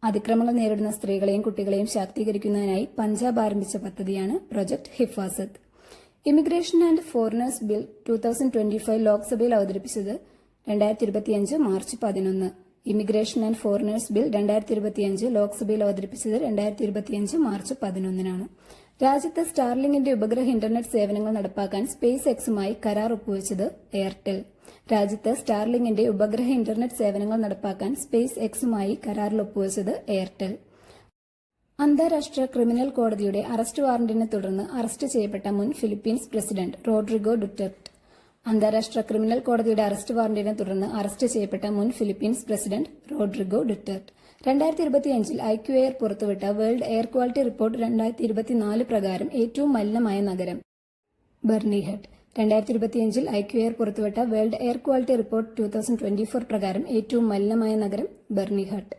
അതിക്രമങ്ങൾ നേരിടുന്ന സ്ത്രീകളെയും കുട്ടികളെയും ശാക്തീകരിക്കുന്നതിനായി പഞ്ചാബ് ആരംഭിച്ച പദ്ധതിയാണ് project Hifazat. Immigration and foreigners bill 2025 ലോക്സഭയിൽ അവതരിപ്പിച്ചത് 2025 March 11. Immigration and foreigners bill 2025 ലോക്സഭയിൽ അവതരിപ്പിച്ചത് 2025 മാർച്ച് 11. രാജ്യത്ത് സ്റ്റാർലിങ്കിന്റെ ഉപഗ്രഹ ഇന്റർനെറ്റ് സേവനങ്ങൾ നടപ്പാക്കാൻ സ്പേസ് എക്സുമായി കരാർ ഒപ്പുവെച്ചത് എയർടെൽ. രാജ്യത്ത് സ്റ്റാർലിങ്കിന്റെ ഉപഗ്രഹ ഇന്റർനെറ്റ് സേവനങ്ങൾ നടപ്പാക്കാൻ സ്പേസ് എക്സുമായി കരാറിൽ ഒപ്പുവെച്ചത് എയർടെൽ. അന്താരാഷ്ട്ര ക്രിമിനൽ കോടതിയുടെ അറസ്റ്റ് വാറന്റിനെ തുടർന്ന് അറസ്റ്റ് ചെയ്യപ്പെട്ട മുൻ ഫിലിപ്പീൻസ് പ്രസിഡന്റ് റോഡ്രിഗോ ഡുറ്റർട്ട്. അന്താരാഷ്ട്ര ക്രിമിനൽ കോടതിയുടെ അറസ്റ്റ് വാറന്റിനെ തുടർന്ന് അറസ്റ്റ് ചെയ്യപ്പെട്ട മുൻ ഫിലിപ്പീൻസ് പ്രസിഡന്റ് റോഡ്രിഗോ ഡുറ്റർട്ട് 2025 IQAir പുറത്തുവിട്ട വേൾഡ് എയർ ക്വാളിറ്റി റിപ്പോർട്ട് 2024 പ്രകാരം ഏറ്റവും മലിനമായ നഗരം ബർണിഹട്ട്. 2025 IQAir പുറത്തുവിട്ട വേൾഡ് എയർ ക്വാളിറ്റി റിപ്പോർട്ട് 2024 പ്രകാരം ഏറ്റവും മലിനമായ നഗരം ബർണിഹട്ട്.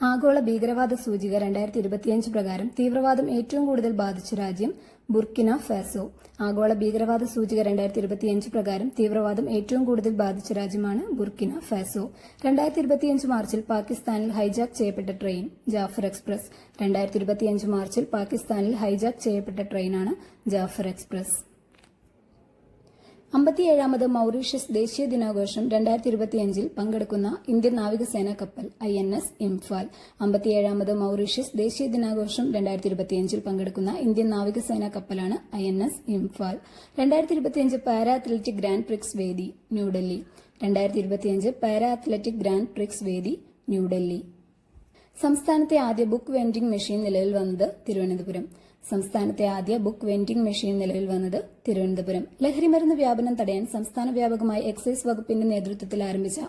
ആഗോള ഭീകരവാദ സൂചിക 2025 പ്രകാരം തീവ്രവാദം ഏറ്റവും കൂടുതൽ ബാധിച്ച രാജ്യം ബുർക്കിന ഫാസോ. ആഗോള ഭീകരവാദ സൂചിക 2025 പ്രകാരം തീവ്രവാദം ഏറ്റവും കൂടുതൽ ബാധിച്ച രാജ്യമാണ് ബുർക്കിന ഫാസോ. 2025 മാർച്ചിൽ പാകിസ്ഥാനിൽ ഹൈജാക്ക് ചെയ്യപ്പെട്ട ട്രെയിൻ ജാഫർ എക്സ്പ്രസ്. 2025 മാർച്ചിൽ പാകിസ്ഥാനിൽ ഹൈജാക്ക് ചെയ്യപ്പെട്ട ട്രെയിനാണ് ജാഫർ എക്സ്പ്രസ്. 57ാമത് മൗറീഷ്യസ് ദേശീയ ദിനാഘോഷം 2025 പങ്കെടുക്കുന്ന ഇന്ത്യൻ നാവികസേനാ കപ്പൽ INS ഇംഫാൽ. 57ാമത് മൗറീഷ്യസ് ദേശീയ ദിനാഘോഷം 2025 പങ്കെടുക്കുന്ന ഇന്ത്യൻ നാവികസേനാ കപ്പലാണ് INS Imphal. 2025 para athletic grand prix വേദി New Delhi. 2025 para athletic grand prix വേദി ന്യൂഡൽഹി. സംസ്ഥാനത്തെ ആദ്യ ബുക്ക് വെൻഡിംഗ് മെഷീൻ നിലവിൽ വന്നത് തിരുവനന്തപുരം. സംസ്ഥാനത്തെ ആദ്യ ബുക്ക് വെൻഡിംഗ് മെഷീൻ നിലവിൽ വന്നത് തിരുവനന്തപുരം. ലഹരിമരുന്ന് വ്യാപനം തടയാൻ സംസ്ഥാന വ്യാപകമായി എക്സൈസ് വകുപ്പിന്റെ നേതൃത്വത്തിൽ ആരംഭിച്ച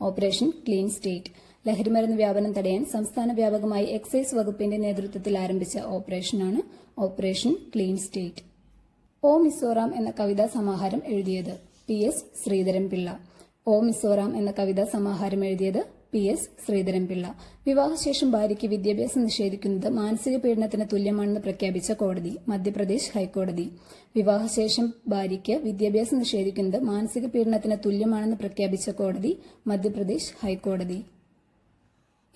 ഓപ്പറേഷൻ ക്ലീൻ സ്റ്റേറ്റ്. ലഹരിമരുന്ന് വ്യാപനം തടയാൻ സംസ്ഥാന വ്യാപകമായി എക്സൈസ് വകുപ്പിന്റെ നേതൃത്വത്തിൽ ആരംഭിച്ച ഓപ്പറേഷനാണ് ഓപ്പറേഷൻ ക്ലീൻ സ്റ്റേറ്റ്. ഓ മിസോറാം എന്ന കവിതാ സമാഹാരം എഴുതിയത് PS ശ്രീധരൻപിള്ള. ഓ മിസോറാം എന്ന കവിതാ സമാഹാരം എഴുതിയത് PS ശ്രീധരൻപിള്ള. വിവാഹശേഷം ഭാര്യയ്ക്ക് വിദ്യാഭ്യാസം നിഷേധിക്കുന്നത് മാനസിക പീഡനത്തിന് തുല്യമാണെന്ന് പ്രഖ്യാപിച്ച കോടതി മധ്യപ്രദേശ് ഹൈക്കോടതി. വിവാഹശേഷം ഭാര്യയ്ക്ക് വിദ്യാഭ്യാസം നിഷേധിക്കുന്നത് മാനസിക പീഡനത്തിന് തുല്യമാണെന്ന് പ്രഖ്യാപിച്ച കോടതി മധ്യപ്രദേശ് ഹൈക്കോടതി.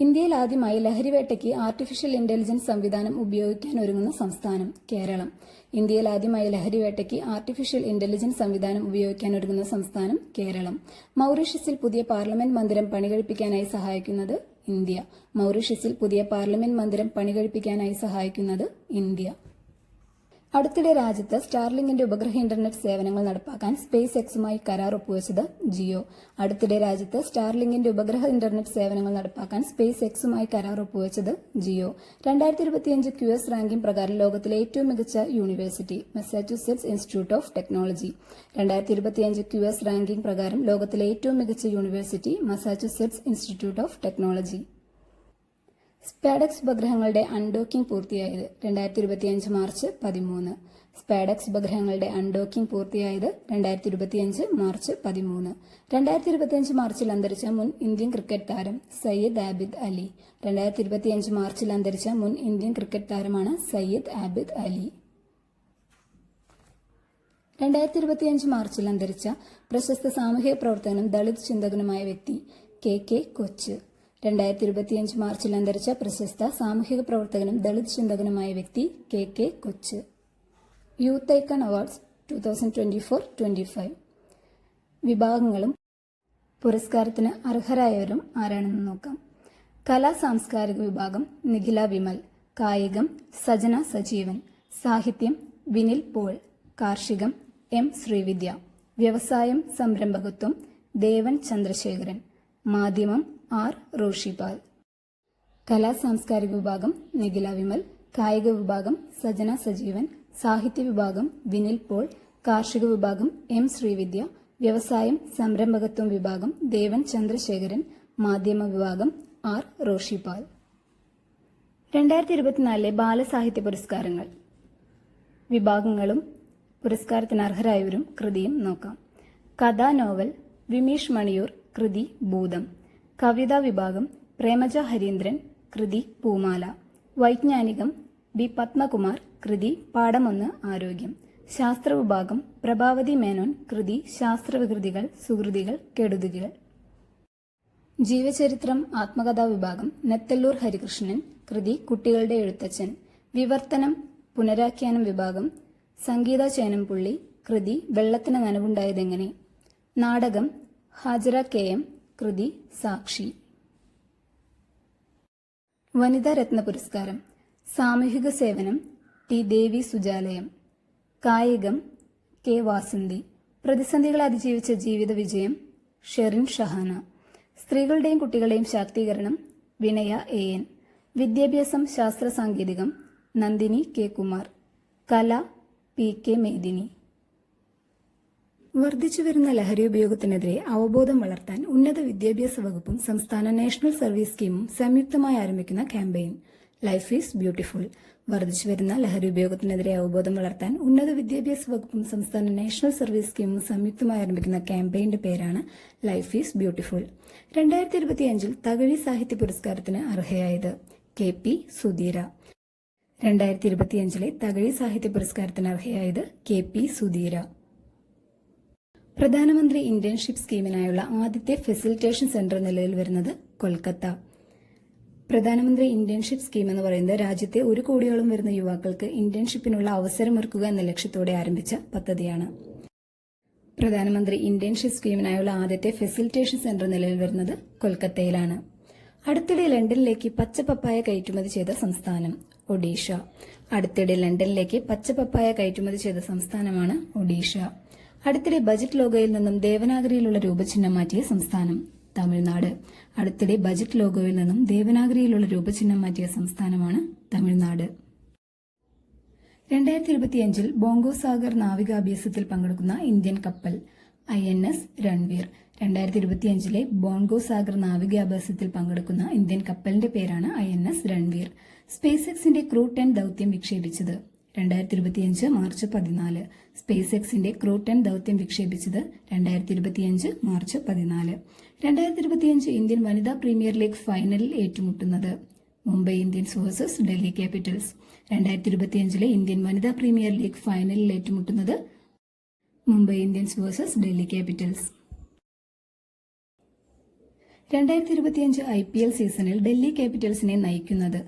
ഇന്ത്യയിൽ ആദ്യമായി ലഹരിവേട്ടയ്ക്ക് ആർട്ടിഫിഷ്യൽ ഇന്റലിജൻസ് സംവിധാനം ഉപയോഗിക്കാനൊരുങ്ങുന്ന സംസ്ഥാനം കേരളം. ഇന്ത്യയിൽ ആദ്യമായി ലഹരിവേട്ടയ്ക്ക് ആർട്ടിഫിഷ്യൽ ഇന്റലിജൻസ് സംവിധാനം ഉപയോഗിക്കാനൊരുങ്ങുന്ന സംസ്ഥാനം കേരളം. മൗറീഷ്യസിൽ പുതിയ പാർലമെന്റ് മന്ദിരം പണികഴിപ്പിക്കാനായി സഹായിക്കുന്നത് ഇന്ത്യ. മൗറീഷ്യസിൽ പുതിയ പാർലമെന്റ് മന്ദിരം പണികഴിപ്പിക്കാനായി സഹായിക്കുന്നത് ഇന്ത്യ. അടുത്തിടെ രാജ്യത്ത് സ്റ്റാർലിങ്കിന്റെ ഉപഗ്രഹ ഇന്റർനെറ്റ് സേവനങ്ങൾ നടപ്പാക്കാൻ സ്പേസ് എക്സുമായി കരാർ ഒപ്പുവെച്ചത് ജിയോ. അടുത്തിടെ രാജ്യത്ത് സ്റ്റാർലിങ്കിന്റെ ഉപഗ്രഹ ഇന്റർനെറ്റ് സേവനങ്ങൾ നടപ്പാക്കാൻ സ്പേസ് എക്സുമായി കരാർ ഒപ്പുവെച്ചത് ജിയോ. 2025 QS റാങ്കിംഗ് പ്രകാരം ലോകത്തിലെ ഏറ്റവും മികച്ച university Massachusetts institute of technology. 2025 QS ranking പ്രകാരം ലോകത്തിലെ ഏറ്റവും മികച്ച university Massachusetts institute of technology. SpaDeX ഉപഗ്രഹങ്ങളുടെ അൺഡോക്കിംഗ് പൂർത്തിയായത് 2025 മാർച്ച് 13. സ്പാഡെക്സ് ഉപഗ്രഹങ്ങളുടെ അൺഡോക്കിംഗ് പൂർത്തിയായത് 2025 മാർച്ച് 13. 2025 മാർച്ചിൽ അന്തരിച്ച മുൻ ഇന്ത്യൻ ക്രിക്കറ്റ് താരം സയ്യിദ് ആബിദ് അലി. 2025 മാർച്ചിൽ അന്തരിച്ച മുൻ ഇന്ത്യൻ ക്രിക്കറ്റ് താരമാണ് സയ്യിദ് ആബിദ് അലി. 2025 മാർച്ചിൽ അന്തരിച്ച പ്രശസ്ത സാമൂഹിക പ്രവർത്തകനും ദളിത് ചിന്തകനുമായ വ്യക്തി KK കൊച്ച്. 2025 മാർച്ചിൽ അന്തരിച്ച പ്രശസ്ത സാമൂഹിക പ്രവർത്തകനും ദളിത് ചിന്തകനുമായ വ്യക്തി KK കൊച്ച്. യൂത്ത് ഐക്കൺ അവാർഡ്സ് 2024-25 വിഭാഗങ്ങളും പുരസ്കാരത്തിന് അർഹരായവരും ആരാണെന്ന് നോക്കാം. കലാ സാംസ്കാരിക വിഭാഗം നിഖില വിമൽ. കായികം സജന സജീവൻ. സാഹിത്യം വിനിൽ പോൾ. കാർഷികം M ശ്രീവിദ്യ. വ്യവസായം സംരംഭകത്വം ദേവൻ ചന്ദ്രശേഖരൻ. മാധ്യമം R റോഷിപാൽ. കലാ സാംസ്കാരിക വിഭാഗം നിഖില വിമൽ, കായിക വിഭാഗം സജന സജീവൻ, സാഹിത്യ വിഭാഗം വിനിൽ പോൾ, കാർഷിക വിഭാഗം എം ശ്രീവിദ്യ, വ്യവസായം സംരംഭകത്വം വിഭാഗം ദേവൻ ചന്ദ്രശേഖരൻ, മാധ്യമ വിഭാഗം ആർ റോഷിപാൽ. 2024 ബാലസാഹിത്യ പുരസ്കാരങ്ങൾ. വിഭാഗങ്ങളും പുരസ്കാരത്തിന് അർഹരായവരും കൃതിയും നോക്കാം. കഥാ നോവൽ വിമീഷ് മണിയൂർ, കൃതി ഭൂതം. കവിതാ വിഭാഗം പ്രേമജ ഹരീന്ദ്രൻ, കൃതി പൂമാല. വൈജ്ഞാനികം ബി പത്മകുമാർ, കൃതി പാഠം 1 ആരോഗ്യം. ശാസ്ത്ര വിഭാഗം പ്രഭാവതി മേനോൻ, കൃതി ശാസ്ത്രവികൃതികൾ സുകൃതികൾ കെടുതികൾ. ജീവചരിത്രം ആത്മകഥാ വിഭാഗം നെത്തല്ലൂർ ഹരികൃഷ്ണൻ, കൃതി കുട്ടികളുടെ എഴുത്തച്ഛൻ. വിവർത്തനം പുനരാഖ്യാനം വിഭാഗം സംഗീത ചേനംപുള്ളി, കൃതി വെള്ളത്തിന് നനവുണ്ടായതെങ്ങനെ. നാടകം ഹാജര KM, കൃതി സാക്ഷി. വനിതാ രത്ന പുരസ്കാരം. സാമൂഹിക സേവനം ടി ദേവി സുജാലയം. കായികം കെ വാസന്തി. പ്രതിസന്ധികളെ അതിജീവിച്ച ജീവിത വിജയം ഷെറിൻ ഷഹാന. സ്ത്രീകളുടെയും കുട്ടികളുടെയും ശാക്തീകരണം വിനയ AN. വിദ്യാഭ്യാസം ശാസ്ത്ര സാങ്കേതികം നന്ദിനി K കുമാർ. കല PK മേദിനി. വർദ്ധിച്ചുവരുന്ന ലഹരി ഉപയോഗത്തിനെതിരെ അവബോധം വളർത്താൻ ഉന്നത വിദ്യാഭ്യാസ വകുപ്പും സംസ്ഥാന നാഷണൽ സർവീസ് സ്കീമും സംയുക്തമായി ആരംഭിക്കുന്ന ക്യാമ്പയിൻ ലൈഫ് ഈസ് ബ്യൂട്ടിഫുൾ. വർദ്ധിച്ചുവരുന്ന ലഹരി ഉപയോഗത്തിനെതിരെ അവബോധം വളർത്താൻ ഉന്നത വിദ്യാഭ്യാസ വകുപ്പും സംസ്ഥാന നാഷണൽ സർവീസ് സ്കീമും സംയുക്തമായി ആരംഭിക്കുന്ന ക്യാമ്പയിന്റെ പേരാണ് ലൈഫ് ഈസ് ബ്യൂട്ടിഫുൾ. 2025 തകഴി സാഹിത്യ പുരസ്കാരത്തിന് അർഹയായത് KP സുധീര. 2025 തകഴി സാഹിത്യ പുരസ്കാരത്തിന് അർഹയായത് KP സുധീര. പ്രധാനമന്ത്രി ഇന്റേൺഷിപ്പ് സ്കീമിനായുള്ള ആദ്യത്തെ ഫെസിലിറ്റേഷൻ സെന്റർ നിലവിൽ വരുന്നത് കൊൽക്കത്ത. പ്രധാനമന്ത്രി ഇന്റേൺഷിപ്പ് സ്കീം എന്ന് പറയുന്നത് രാജ്യത്തെ 1 കോടിയോളം വരുന്ന യുവാക്കൾക്ക് ഇന്റേൺഷിപ്പിനുള്ള അവസരമൊരുക്കുക എന്ന ലക്ഷ്യത്തോടെ ആരംഭിച്ച പദ്ധതിയാണ്. പ്രധാനമന്ത്രി ഇന്റേൺഷിപ്പ് സ്കീമിനായുള്ള ആദ്യത്തെ ഫെസിലിറ്റേഷൻ സെന്റർ നിലവിൽ വരുന്നത് കൊൽക്കത്തയിലാണ്. അടുത്തിടെ ലണ്ടനിലേക്ക് പച്ച പപ്പായ കയറ്റുമതി ചെയ്ത സംസ്ഥാനം ഒഡീഷ. അടുത്തിടെ ലണ്ടനിലേക്ക് പച്ച പപ്പായ കയറ്റുമതി ചെയ്ത സംസ്ഥാനമാണ് ഒഡീഷ. അടുത്തിടെ ബജറ്റ് ലോഗോയിൽ നിന്നും ദേവനാഗരിയിലുള്ള രൂപചിഹ്നം മാറ്റിയ സംസ്ഥാനം തമിഴ്നാട്. അടുത്തിടെ ബജറ്റ് ലോഗോയിൽ നിന്നും ദേവനാഗരിയിലുള്ള രൂപചിഹ്നം മാറ്റിയ സംസ്ഥാനമാണ് തമിഴ്നാട്. 2025 ബോംഗോ സാഗർ നാവികാഭ്യാസത്തിൽ പങ്കെടുക്കുന്ന ഇന്ത്യൻ കപ്പൽ INS രൺവീർ. 2025 ബോംഗോ സാഗർ നാവികാഭ്യാസത്തിൽ പങ്കെടുക്കുന്ന ഇന്ത്യൻ കപ്പലിന്റെ പേരാണ് INS രൺവീർ. സ്പേസ് എക്സിന്റെ ക്രൂ 10 ദൌത്യം വിക്ഷേപിച്ചത് 2025 മാർച്ച് 14. സ്പേസ് എക്സിന്റെ ക്രൂ 10 ദൌത്യം വിക്ഷേപിച്ചത് 2025 മാർച്ച് 14. 2025 ഇന്ത്യൻ വനിതാ പ്രീമിയർ ലീഗ് ഫൈനലിൽ ഏറ്റുമുട്ടുന്നത് Mumbai Indians versus Delhi capitals. 2025 Indian വനിതാ പ്രീമിയർ ലീഗ് ഫൈനലിൽ ഏറ്റുമുട്ടുന്നത് Mumbai Indians versus Delhi capitals. 2025 IPL സീസണിൽ ഡൽഹി ക്യാപിറ്റൽസിനെ നയിക്കുന്നത്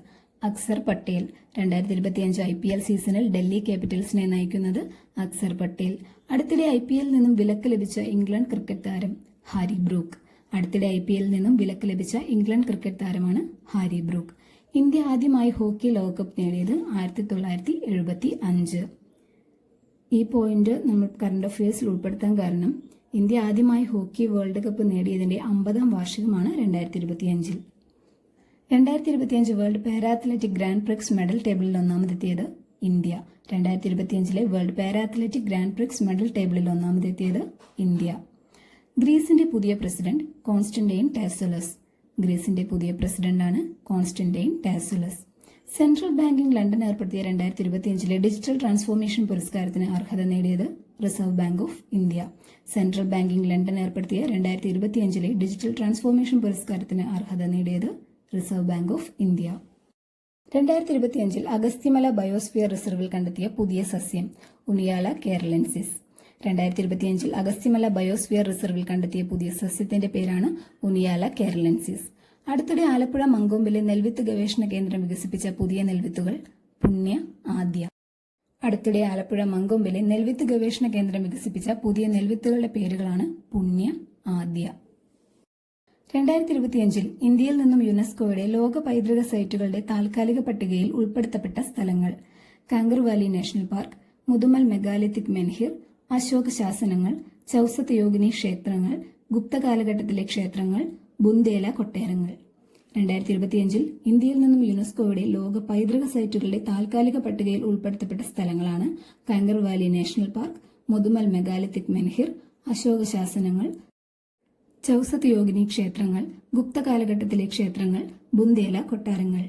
അക്സർ പട്ടേൽ. 2025 IPL സീസണിൽ ഡൽഹി ക്യാപിറ്റൽസിനെ നയിക്കുന്നത് അക്സർ പട്ടേൽ. അടുത്തിടെ IPL നിന്നും വിലക്ക് ലഭിച്ച ഇംഗ്ലണ്ട് ക്രിക്കറ്റ് താരം ഹാരി ബ്രൂക്ക്. അടുത്തിടെ IPL നിന്നും വിലക്ക് ലഭിച്ച ഇംഗ്ലണ്ട് ക്രിക്കറ്റ് താരമാണ് ഹാരി ബ്രൂക്ക്. ഇന്ത്യ ആദ്യമായി ഹോക്കി ലോകകപ്പ് നേടിയത് 1975. ഈ പോയിന്റ് നമ്മൾ കറണ്ട് അഫയേഴ്സിൽ ഉൾപ്പെടുത്താൻ കാരണം ഇന്ത്യ ആദ്യമായി ഹോക്കി വേൾഡ് കപ്പ് നേടിയതിന്റെ 50ാം വാർഷികമാണ് 2025. 2025 world para athletic grand prix medal ടേബിളിൽ ഒന്നാമതെത്തിയത് India. 2025 world para athletic grand prix medal ടേബിളിൽ ഒന്നാമതെത്തിയത് ഇന്ത്യ. ഗ്രീസിന്റെ പുതിയ പ്രസിഡന്റ് കോൺസ്റ്റന്റൈൻ ടാസോലസ്. ഗ്രീസിന്റെ പുതിയ പ്രസിഡന്റാണ് Constantine Tasoulas. Central banking London ഏർപ്പെടുത്തിയ 2025 ഡിജിറ്റൽ ട്രാൻസ്ഫോർമേഷൻ പുരസ്കാരത്തിന് അർഹത നേടിയത് reserve bank of India. Central banking London ഏർപ്പെടുത്തിയ 2025 ഡിജിറ്റൽ ട്രാൻസ്ഫോർമേഷൻ പുരസ്കാരത്തിന് അർഹത നേടിയത് reserve bank of India. 2025 Agasthyamala biosphere റിസർവിൽ കണ്ടെത്തിയ പുതിയ സസ്യം ഉണിയാല കേരളൻസിസ്. 2025 അഗസ്ത്യമല ബയോസ്ഫിയർ റിസർവിൽ കണ്ടെത്തിയ പുതിയ സസ്യത്തിന്റെ പേരാണ് ഉണിയാല കേരളൻസിസ്. അടുത്തിടെ ആലപ്പുഴ മങ്കൊമ്പിലെ നെൽവിത്ത് ഗവേഷണ കേന്ദ്രം വികസിപ്പിച്ച പുതിയ നെൽവിത്തുകൾ പുണ്യ ആദ്യ. അടുത്തിടെ ആലപ്പുഴ മങ്കൊമ്പിലെ നെൽവിത്ത് ഗവേഷണ കേന്ദ്രം വികസിപ്പിച്ച പുതിയ നെൽവിത്തുകളുടെ പേരുകളാണ് പുണ്യ ആദ്യ. 2025 ഇന്ത്യയിൽ നിന്നും യുനെസ്കോയുടെ ലോക പൈതൃക സൈറ്റുകളുടെ താൽക്കാലിക പട്ടികയിൽ ഉൾപ്പെടുത്തപ്പെട്ട സ്ഥലങ്ങൾ: Kanger valley national park, Mudumal megalithic menhir, Ashoka ശാസനങ്ങൾ, ചൌസത്ത് യോഗിനി ക്ഷേത്രങ്ങൾ, ഗുപ്ത കാലഘട്ടത്തിലെ ക്ഷേത്രങ്ങൾ, ബുന്ദേല കൊട്ടാരങ്ങൾ. 2025 ഇന്ത്യയിൽ നിന്നും യുനെസ്കോയുടെ ലോക പൈതൃക സൈറ്റുകളുടെ താൽക്കാലിക പട്ടികയിൽ ഉൾപ്പെടുത്തപ്പെട്ട സ്ഥലങ്ങളാണ് Kanger valley national park, Mudumal megalithic menhir, Ashoka ശാസനങ്ങൾ, ചൌസത്ത് യോഗിനി ക്ഷേത്രങ്ങൾ, ഗുപ്ത കാലഘട്ടത്തിലെ ക്ഷേത്രങ്ങൾ, ബുന്ദേല കൊട്ടാരങ്ങൾ.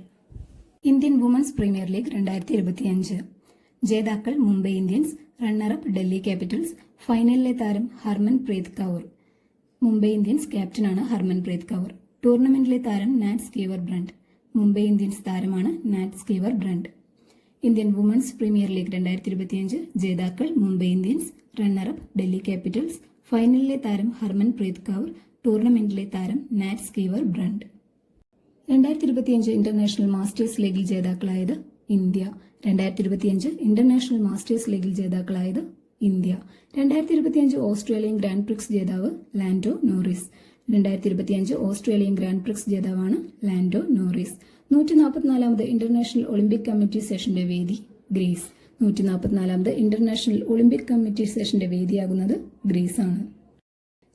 ഇന്ത്യൻ വുമൻസ് പ്രീമിയർ ലീഗ് 2025 ജേതാക്കൾ Mumbai Indians, runner up Delhi capitals. ഫൈനലിലെ താരം ഹർമൻപ്രീത് കൗർ. മുംബൈ ഇന്ത്യൻസ് ക്യാപ്റ്റനാണ് ഹർമൻപ്രീത് കൗർ. ടൂർണമെന്റിലെ താരം Nat Sciver Brunt. Mumbai Indians താരമാണ് Nat Sciver Brunt. Indian women's premier league 2025 ജേതാക്കൾ Mumbai Indians, runner up Delhi capitals. ഫൈനലിലെ താരം ഹർമൻപ്രീത് കൗർ. ടൂർണമെന്റിലെ താരം Nat Sciver Brunt. 2025 international masters ലീഗിൽ ജേതാക്കളായത് ഇന്ത്യ. 2025 ഇന്റർനാഷണൽ മാസ്റ്റേഴ്സ് ലീഗിൽ ജേതാക്കളായത് ഇന്ത്യ. 2025 ഓസ്ട്രേലിയൻ ഗ്രാൻഡ് പ്രിക്സ് ജേതാവ് Lando Norris. 2025 Australian grand prix ജേതാവാണ് ലാൻഡോ നോറിസ്. 144ാമത് ഇന്റർനാഷണൽ ഒളിമ്പിക് കമ്മിറ്റി സെഷന്റെ വേദി ഗ്രീസ്. 144ാമത് ഇന്റർനാഷണൽ ഒളിമ്പിക് കമ്മിറ്റി സെഷന്റെ വേദിയാകുന്നത് ഗ്രീസാണ്.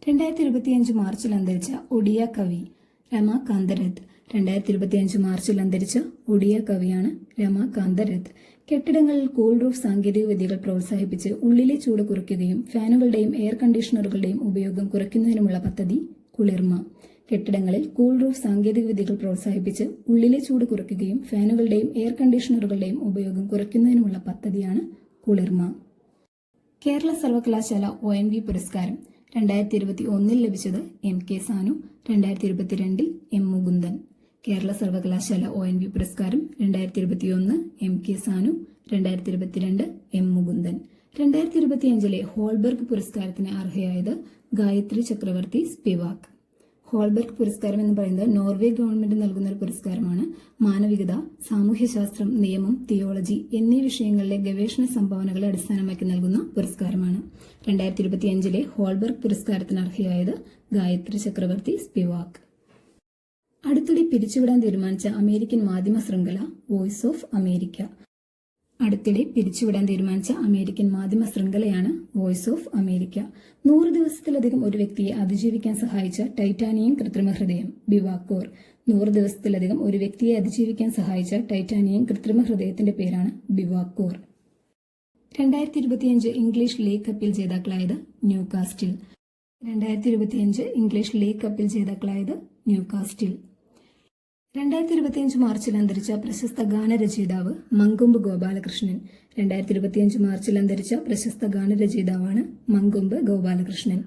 2025 മാർച്ചിൽ അന്തരിച്ച ഒഡിയ കവി രമാകാന്ത രഥ്. 2025 മാർച്ചിൽ അന്തരിച്ച ഒഡിയ കവിയാണ് രമാകാന്ത രഥ്. കെട്ടിടങ്ങളിൽ കൂൾ റൂഫ് സാങ്കേതിക വിദ്യകൾ പ്രോത്സാഹിപ്പിച്ച് ഉള്ളിലെ ചൂട് കുറയ്ക്കുകയും ഫാനുകളുടെയും എയർ കണ്ടീഷണറുകളുടെയും ഉപയോഗം കുറയ്ക്കുന്നതിനുമുള്ള പദ്ധതി കുളിർമ. കെട്ടിടങ്ങളിൽ കൂൾ റൂഫ് സാങ്കേതിക വിദ്യകൾ പ്രോത്സാഹിപ്പിച്ച് ഉള്ളിലെ ചൂട് കുറയ്ക്കുകയും ഫാനുകളുടെയും എയർ കണ്ടീഷണറുകളുടെയും ഉപയോഗം കുറയ്ക്കുന്നതിനുമുള്ള പദ്ധതിയാണ് കുളിർമ. കേരള സർവകലാശാല ONV പുരസ്കാരം 2021 ലഭിച്ചത് MK സാനു, 2022 M മുകുന്ദൻ. കേരള സർവകലാശാല ONV പുരസ്കാരം 2021 MK Sanu, 2022 M Mukundan. 2025 Holberg പുരസ്കാരത്തിന് അർഹയായത് ഗായത്രി ചക്രവർത്തി സ്പിവാക്. ഹോൾബർഗ് പുരസ്കാരം എന്ന് പറയുന്നത് നോർവേ ഗവൺമെന്റ് നൽകുന്ന ഒരു പുരസ്കാരമാണ്. മാനവികത, സാമൂഹ്യശാസ്ത്രം, നിയമം, തിയോളജി എന്നീ വിഷയങ്ങളിലെ ഗവേഷണ സംഭാവനകളെ അടിസ്ഥാനമാക്കി നൽകുന്ന പുരസ്കാരമാണ്. 2025 ഹോൾബർഗ് പുരസ്കാരത്തിന് അർഹയായത് ഗായത്രി ചക്രവർത്തി സ്പിവാക്. അടുത്തിടെ പിരിച്ചുവിടാൻ തീരുമാനിച്ച അമേരിക്കൻ മാധ്യമ ശൃംഖല വോയിസ് ഓഫ് അമേരിക്ക. അടുത്തിടെ പിരിച്ചുവിടാൻ തീരുമാനിച്ച അമേരിക്കൻ മാധ്യമ ശൃംഖലയാണ് വോയിസ് ഓഫ് അമേരിക്ക. 100 ദിവസത്തിലധികം ഒരു വ്യക്തിയെ അതിജീവിക്കാൻ സഹായിച്ച ടൈറ്റാനിയം കൃത്രിമ ഹൃദയം ബിവാക്കോർ. 100 ദിവസത്തിലധികം ഒരു വ്യക്തിയെ അതിജീവിക്കാൻ സഹായിച്ച ടൈറ്റാനിയം കൃത്രിമ ഹൃദയത്തിന്റെ പേരാണ് ബിവാക്കോർ. 2025 ഇംഗ്ലീഷ് ലീഗ് കപ്പിൽ ജേതാക്കളായത് ന്യൂകാസ്റ്റിൽ. 2025 ഇംഗ്ലീഷ് ലീഗ് കപ്പിൽ ജേതാക്കളായത് ന്യൂകാസ്റ്റിൽ. 2025 മാർച്ചിൽ അന്തരിച്ച പ്രശസ്ത ഗാനരചയിതാവ് മങ്കൊമ്പ് ഗോപാലകൃഷ്ണൻ. 2025 മാർച്ചിൽ അന്തരിച്ച പ്രശസ്ത ഗാനരചയിതാവാണ് മങ്കൊമ്പ് ഗോപാലകൃഷ്ണൻ.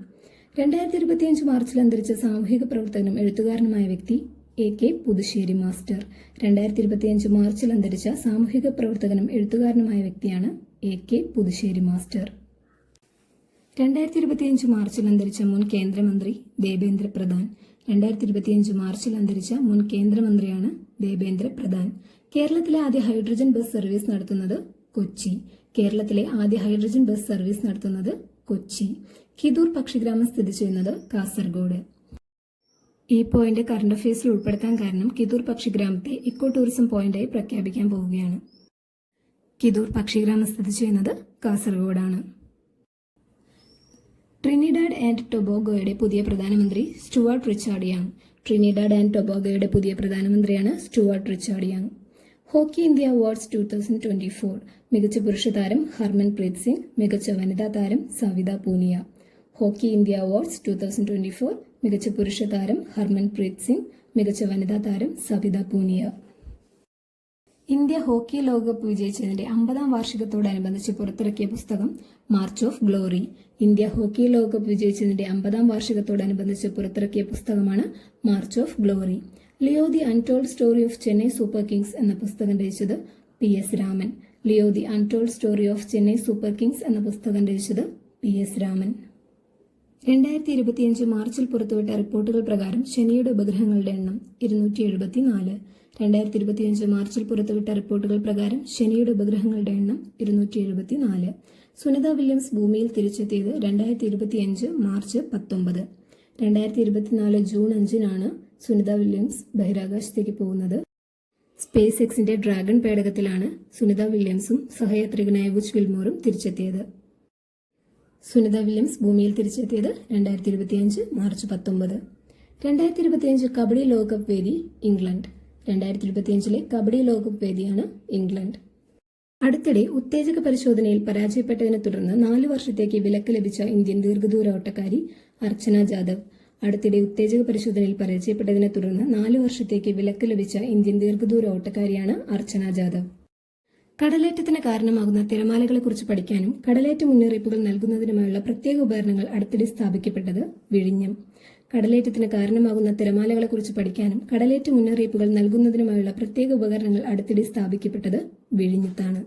2025 മാർച്ചിൽ അന്തരിച്ച സാമൂഹിക പ്രവർത്തകനും എഴുത്തുകാരനുമായ വ്യക്തി AK പുതുശ്ശേരി മാസ്റ്റർ. 2025 മാർച്ചിൽ അന്തരിച്ച സാമൂഹിക പ്രവർത്തകനും എഴുത്തുകാരനുമായ വ്യക്തിയാണ് AK പുതുശ്ശേരി മാസ്റ്റർ. 2025 മാർച്ചിൽ അന്തരിച്ച മുൻ കേന്ദ്രമന്ത്രി ദേബേന്ദ്ര പ്രധാൻ. 2025 മാർച്ചിൽ അന്തരിച്ച മുൻ കേന്ദ്രമന്ത്രിയാണ് ദേബേന്ദ്ര പ്രധാൻ. കേരളത്തിലെ ആദ്യ ഹൈഡ്രജൻ ബസ് സർവീസ് നടത്തുന്നത് കൊച്ചി. കേരളത്തിലെ ആദ്യ ഹൈഡ്രജൻ ബസ് സർവീസ് നടത്തുന്നത് കൊച്ചി. കിതൂർ പക്ഷിഗ്രാമം സ്ഥിതി ചെയ്യുന്നത് കാസർഗോഡ്. ഈ പോയിന്റ് കറണ്ട് അഫയേഴ്സിൽ ഉൾപ്പെടുത്താൻ കാരണം കിതൂർ പക്ഷിഗ്രാമത്തെ ഇക്കോ ടൂറിസം പോയിന്റായി പ്രഖ്യാപിക്കാൻ പോവുകയാണ്. കിതൂർ പക്ഷിഗ്രാമം സ്ഥിതി ചെയ്യുന്നത് കാസർഗോഡാണ്. ട്രിനിഡാഡ് ആൻഡ് ടൊബാഗോയുടെ പുതിയ പ്രധാനമന്ത്രി Stuart Richard Young. Trinidad and ടൊബാഗോയുടെ പുതിയ പ്രധാനമന്ത്രിയാണ് Stuart Richard Young. Hockey India awards 2024 മികച്ച പുരുഷ താരം ഹർമൻപ്രീത് സിംഗ്, മികച്ച വനിതാ താരം Savita Punia. Hockey India awards 2024 മികച്ച പുരുഷ താരം ഹർമൻപ്രീത് സിംഗ്, മികച്ച വനിതാ താരം സവിത പൂനിയ. ഇന്ത്യ ഹോക്കി ലോകകപ്പ് വിജയിച്ചതിന്റെ 50ാം വാർഷികത്തോടനുബന്ധിച്ച് പുറത്തിറക്കിയ പുസ്തകം March of glory. India hockey ലോകകപ്പ് വിജയിച്ചതിന്റെ 50ാം വാർഷികത്തോടനുബന്ധിച്ച് പുറത്തിറക്കിയ പുസ്തകമാണ് March of glory. Leo the untold story of Chennai super Kings എന്ന പുസ്തകം രചിച്ചത് PS Raman. Leo the untold story of Chennai super Kings എന്ന പുസ്തകം രചിച്ചത് PS രാമൻ. 2025 മാർച്ചിൽ പുറത്തുവിട്ട റിപ്പോർട്ടുകൾ പ്രകാരം ശനിയുടെ ഉപഗ്രഹങ്ങളുടെ എണ്ണം 274. 2025 മാർച്ചിൽ പുറത്തുവിട്ട റിപ്പോർട്ടുകൾ പ്രകാരം ശനിയുടെ ഉപഗ്രഹങ്ങളുടെ എണ്ണം 274. സുനിത വില്യംസ് ഭൂമിയിൽ തിരിച്ചെത്തിയത് 2025 മാർച്ച് 19. 2024 ജൂൺ 5-നാണ് സുനിത വില്യംസ് ബഹിരാകാശത്തേക്ക് പോകുന്നത്. സ്പേസ് എക്സിന്റെ ഡ്രാഗൺ പേടകത്തിലാണ് സുനിത വില്യംസും സഹയാത്രികനായ വുച്ച് വിൽമോറും തിരിച്ചെത്തിയത്. സുനിത വില്യംസ് ഭൂമിയിൽ തിരിച്ചെത്തിയത് 2025 മാർച്ച് 19. 2025 കബഡി ലോകകപ്പ് വേദി ഇംഗ്ലണ്ട്. 2025 കബഡി ലോകകപ്പ് വേദിയാണ് ഇംഗ്ലണ്ട്. അടുത്തിടെ ഉത്തേജക പരിശോധനയിൽ പരാജയപ്പെട്ടതിനെ തുടർന്ന് 4 വർഷത്തേക്ക് വിലക്ക് ലഭിച്ച ഇന്ത്യൻ ദീർഘദൂര ഓട്ടക്കാരി അർച്ചന ജാദവ്. അടുത്തിടെ ഉത്തേജക പരിശോധനയിൽ പരാജയപ്പെട്ടതിനെ തുടർന്ന് 4 വർഷത്തേക്ക് വിലക്ക് ലഭിച്ച ഇന്ത്യൻ ദീർഘദൂര ഓട്ടക്കാരിയാണ് അർച്ചന ജാദവ്. കടലേറ്റത്തിന് കാരണമാകുന്ന തിരമാലകളെക്കുറിച്ച് പഠിക്കാനും കടലേറ്റ മുന്നറിയിപ്പുകൾ നൽകുന്നതിനുമായുള്ള പ്രത്യേക ഉപകരണങ്ങൾ അടുത്തിടെ സ്ഥാപിക്കപ്പെട്ടത് വിഴിഞ്ഞം. കടലേറ്റത്തിന് കാരണമാകുന്ന തിരമാലകളെക്കുറിച്ച് പഠിക്കാനും കടലേറ്റ മുന്നറിയിപ്പുകൾ നൽകുന്നതിനുമായുള്ള പ്രത്യേക ഉപകരണങ്ങൾ അടുത്തിടെ സ്ഥാപിക്കപ്പെട്ടത് വിഴിഞ്ഞത്താണ്.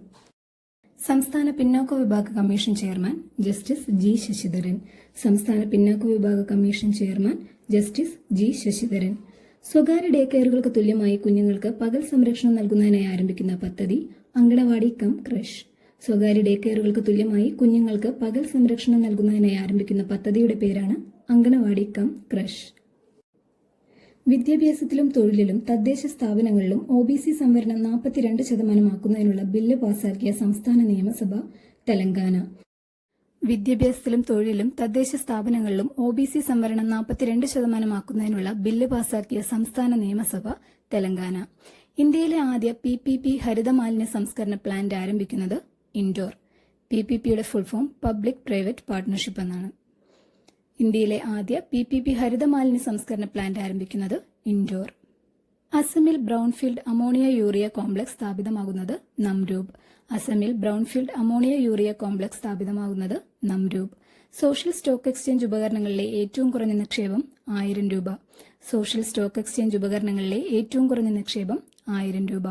സംസ്ഥാന പിന്നാക്ക വിഭാഗ commission chairman justice G Sasidharan. സംസ്ഥാന പിന്നാക്ക വിഭാഗ commission chairman justice G Sasidharan. സ്വകാര്യ ഡേ കെയറുകൾക്ക് തുല്യമായി കുഞ്ഞുങ്ങൾക്ക് പകൽ സംരക്ഷണം നൽകുന്നതിനായി ആരംഭിക്കുന്ന പദ്ധതി അങ്കണവാടി കം ക്രഷ്. സ്വകാര്യ ഡേ കെയറുകൾക്ക് തുല്യമായി കുഞ്ഞുങ്ങൾക്ക് പകൽ സംരക്ഷണം നൽകുന്നതിനായി ആരംഭിക്കുന്ന പദ്ധതിയുടെ പേരാണ് അങ്കണവാടി കം ക്രഷ്. വിദ്യാഭ്യാസത്തിലും തൊഴിലിലും തദ്ദേശ സ്ഥാപനങ്ങളിലും OBC സംവരണം 42% ബില്ല് പാസാക്കിയ സംസ്ഥാന നിയമസഭ തെലങ്കാന. വിദ്യാഭ്യാസത്തിലും തൊഴിലിലും തദ്ദേശ സ്ഥാപനങ്ങളിലും OBC സംവരണം 42% ബില്ല് പാസാക്കിയ സംസ്ഥാന നിയമസഭ തെലങ്കാന. ഇന്ത്യയിലെ ആദ്യ PPP ഹരിത മാലിന്യ സംസ്കരണ പ്ലാന്റ് ആരംഭിക്കുന്നത് ഇൻഡോർ. PPPയുടെ full form public private partnership എന്നാണ്. ഇന്ത്യയിലെ ആദ്യ PPP ഹരിത മാലിന്യ സംസ്കരണ പ്ലാന്റ് ആരംഭിക്കുന്നത് ഇൻഡോർ. അസമിൽ ബ്രൌൺഫീൽഡ് അമോണിയ യൂറിയ കോംപ്ലക്സ് സ്ഥാപിതമാകുന്നത് നംരൂപ്. അസമിൽ ബ്രൌൺഫീൽഡ് അമോണിയ യൂറിയ കോംപ്ലക്സ് സ്ഥാപിതമാകുന്നത് നംരൂപ്. സോഷ്യൽ സ്റ്റോക്ക് എക്സ്ചേഞ്ച് ഉപകരണങ്ങളിലെ ഏറ്റവും കുറഞ്ഞ നിക്ഷേപം 1000 രൂപ. സോഷ്യൽ സ്റ്റോക്ക് എക്സ്ചേഞ്ച് ഉപകരണങ്ങളിലെ ഏറ്റവും കുറഞ്ഞ നിക്ഷേപം 1000 രൂപ.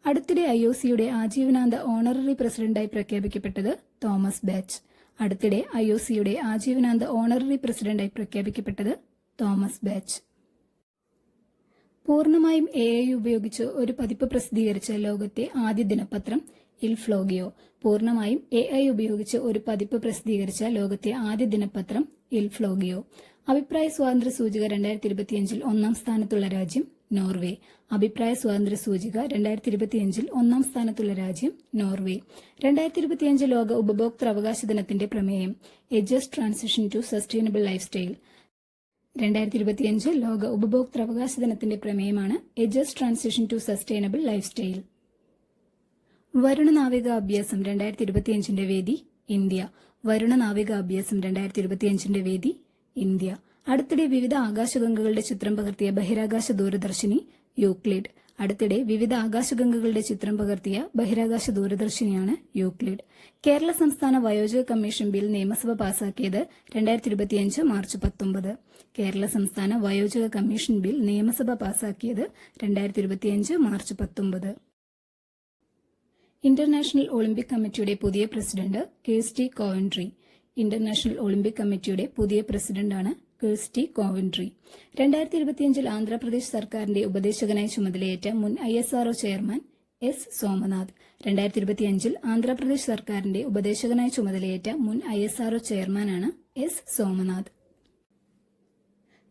അടുത്തിടെ IOCയുടെ ആജീവനാന്ത ഓണററി പ്രസിഡന്റായി പ്രഖ്യാപിക്കപ്പെട്ടത് തോമസ് ബാച്ച്. അടുത്തിടെ IOCയുടെ ആജീവനാന്ത ഓണററി പ്രസിഡന്റായി പ്രഖ്യാപിക്കപ്പെട്ടത് തോമസ് ബാച്ച്. പൂർണ്ണമായും AI ഉപയോഗിച്ച് ഒരു പതിപ്പ് പ്രസിദ്ധീകരിച്ച ലോകത്തെ ആദ്യ ദിനപത്രം ഇൽ ഫ്ലോഗിയോ. പൂർണ്ണമായും AI ഉപയോഗിച്ച് ഒരു പതിപ്പ് പ്രസിദ്ധീകരിച്ച ലോകത്തെ ആദ്യ ദിനപത്രം ഇൽ ഫ്ലോഗിയോ. അഭിപ്രായ സ്വാതന്ത്ര്യ സൂചിക 2025 ഒന്നാം സ്ഥാനത്തുള്ള രാജ്യം നോർവേ. അഭിപ്രായ സ്വാതന്ത്ര്യ സൂചിക 2025 ഒന്നാം സ്ഥാനത്തുള്ള രാജ്യം നോർവേ. 2025 ലോക ഉപഭോക്തൃ അവകാശ ദിനത്തിന്റെ പ്രമേയം a just transition to sustainable lifestyle. 2025 ലോക ഉപഭോക്തൃ അവകാശ ദിനത്തിന്റെ പ്രമേയമാണ് a just transition to sustainable lifestyle. Varuna നാവിക അഭ്യാസം 2025 വേദി ഇന്ത്യ. വരുണ നാവിക അഭ്യാസം 2025 വേദി ഇന്ത്യ. അടുത്തിടെ വിവിധ ആകാശഗംഗകളുടെ ചിത്രം പകർത്തിയ ബഹിരാകാശ ദൂരദർശിനി യൂക്ലിഡ്. അടുത്തിടെ വിവിധ ആകാശഗംഗകളുടെ ചിത്രം പകർത്തിയ ബഹിരാകാശ ദൂരദർശിനിയാണ് യൂക്ലിഡ്. കേരള സംസ്ഥാന വയോജക കമ്മീഷൻ ബിൽ നിയമസഭ പാസാക്കിയത് 2025 മാർച്ച് 19. കേരള സംസ്ഥാന വയോജക കമ്മീഷൻ ബിൽ നിയമസഭ പാസാക്കിയത് 2025 മാർച്ച് 19. ഇന്റർനാഷണൽ ഒളിമ്പിക് കമ്മിറ്റിയുടെ പുതിയ president Kirsty Coventry. International Olympic കമ്മിറ്റിയുടെ പുതിയ പ്രസിഡന്റാണ് കിർസ്റ്റി കോവൻട്രി. 2025 ആന്ധ്രാപ്രദേശ് സർക്കാരിന്റെ ഉപദേശകനായി ചുമതലയേറ്റ മുൻ ISRO chairman S. Somanath. 2025 Andhra Pradesh സർക്കാരിന്റെ ഉപദേശകനായി ചുമതലയേറ്റ മുൻ ISRO ചെയർമാനാണ് S. സോമനാഥ്.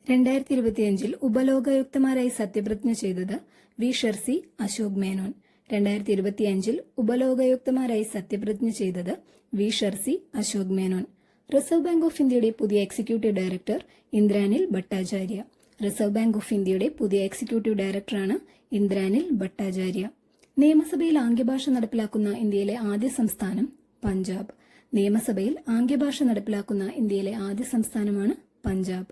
2025 ഉപലോകായുക്തമാരായി സത്യപ്രതിജ്ഞ ചെയ്തത് വി ഷെർസി അശോക് മേനോൻ. 2025 ഉപലോകായുക്തമാരായി സത്യപ്രതിജ്ഞ ചെയ്തത് V Shircy Ashok Menon. Reserve bank of ഇന്ത്യയുടെ പുതിയ executive director Indranil Bhattacharya. Reserve bank of ഇന്ത്യയുടെ പുതിയ എക്സിക്യൂട്ടീവ് ഡയറക്ടറാണ് ഇന്ദ്രാനിൽ ഭട്ടാചാര്യ. നിയമസഭയിൽ ആംഗ്യഭാഷ നടപ്പിലാക്കുന്ന ഇന്ത്യയിലെ ആദ്യ സംസ്ഥാനം പഞ്ചാബ്. നിയമസഭയിൽ ആംഗ്യഭാഷ നടപ്പിലാക്കുന്ന ഇന്ത്യയിലെ ആദ്യ സംസ്ഥാനമാണ് പഞ്ചാബ്.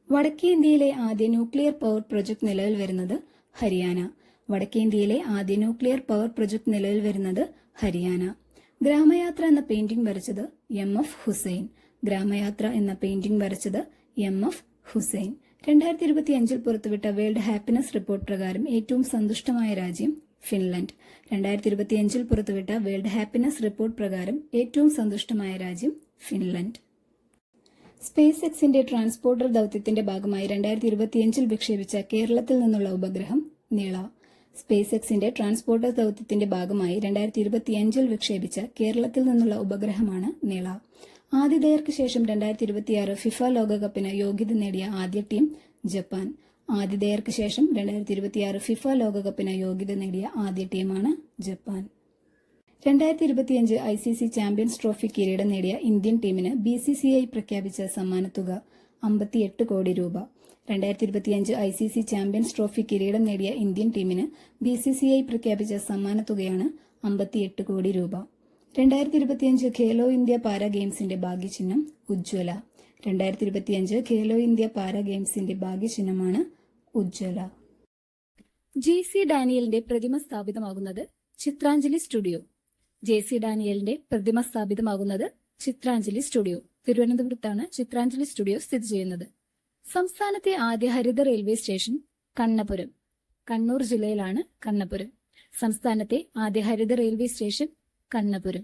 വടക്കേ ഇന്ത്യയിലെ ആദ്യ ന്യൂക്ലിയർ പവർ പ്രൊജക്ട് നിലവിൽ വരുന്നത് ഹരിയാന. വടക്കേ ഇന്ത്യയിലെ ആദ്യ ന്യൂക്ലിയർ പവർ പ്രൊജക്ട് നിലവിൽ വരുന്നത് ഹരിയാന. ഗ്രാമയാത്ര എന്ന പെയിന്റിംഗ് വരച്ചത് MF ഹുസൈൻ. ഗ്രാമയാത്ര എന്ന പെയിന്റിംഗ് വരച്ചത് MF ഹുസൈൻ. 2025 പുറത്തുവിട്ട വേൾഡ് ഹാപ്പിനെസ് റിപ്പോർട്ട് പ്രകാരം ഏറ്റവും സന്തുഷ്ടമായ രാജ്യം ഫിൻലൻഡ്. 2025 പുറത്തുവിട്ട വേൾഡ് ഹാപ്പിനെസ് റിപ്പോർട്ട് പ്രകാരം ഏറ്റവും സന്തുഷ്ടമായ രാജ്യം ഫിൻലൻഡ്. സ്പേസ് എക്സിന്റെ ട്രാൻസ്പോർട്ടർ ദൌത്യത്തിന്റെ ഭാഗമായി 2025 വിക്ഷേപിച്ച കേരളത്തിൽ നിന്നുള്ള ഉപഗ്രഹം നിള. സ്പേസ് എക്സിന്റെ ട്രാൻസ്പോർട്ടർ ദൌത്യത്തിന്റെ ഭാഗമായി 2025 വിക്ഷേപിച്ച കേരളത്തിൽ നിന്നുള്ള ഉപഗ്രഹമാണ് നിള. ആതിഥേയർക്ക് ശേഷം 2026 ഫിഫ ലോകകപ്പിന് യോഗ്യത നേടിയ ആദ്യ ടീം ജപ്പാൻ. ആതിഥേയർക്ക് ശേഷം 2026 ഫിഫ ലോകകപ്പിന് യോഗ്യത നേടിയ ആദ്യ ടീമാണ് ജപ്പാൻ. 2025 ICC ചാമ്പ്യൻസ് ട്രോഫി കിരീടം നേടിയ ഇന്ത്യൻ ടീമിന് BCCI പ്രഖ്യാപിച്ച സമ്മാനത്തുക 58 കോടി രൂപ. 2025 ICC ചാമ്പ്യൻസ് ട്രോഫി കിരീടം നേടിയ ഇന്ത്യൻ ടീമിന് BCCI പ്രഖ്യാപിച്ച സമ്മാന തുകയാണ് 58 കോടി രൂപ. 2025 ഖേലോ ഇന്ത്യ പാരാ ഗെയിംസിന്റെ ഭാഗ്യചിഹ്നം ഉജ്ജ്വല. 2025 ഖേലോ ഇന്ത്യ പാരാ ഗെയിംസിന്റെ ഭാഗ്യചിഹ്നമാണ് ഉജ്ജ്വല. JC ഡാനിയലിന്റെ പ്രതിമ സ്ഥാപിതമാകുന്നത് ചിത്രാഞ്ജലി സ്റ്റുഡിയോ. JC ഡാനിയലിന്റെ പ്രതിമ സ്ഥാപിതമാകുന്നത് ചിത്രാഞ്ജലി സ്റ്റുഡിയോ. തിരുവനന്തപുരത്താണ് ചിത്രാഞ്ജലി സ്റ്റുഡിയോ സ്ഥിതി ചെയ്യുന്നത്. സംസ്ഥാനത്തെ ആദ്യ ഹരിത റെയിൽവേ സ്റ്റേഷൻ കണ്ണപുരം. കണ്ണൂർ ജില്ലയിലാണ് കണ്ണപുരം. സംസ്ഥാനത്തെ ആദ്യ ഹരിത റെയിൽവേ സ്റ്റേഷൻ കണ്ണപുരം.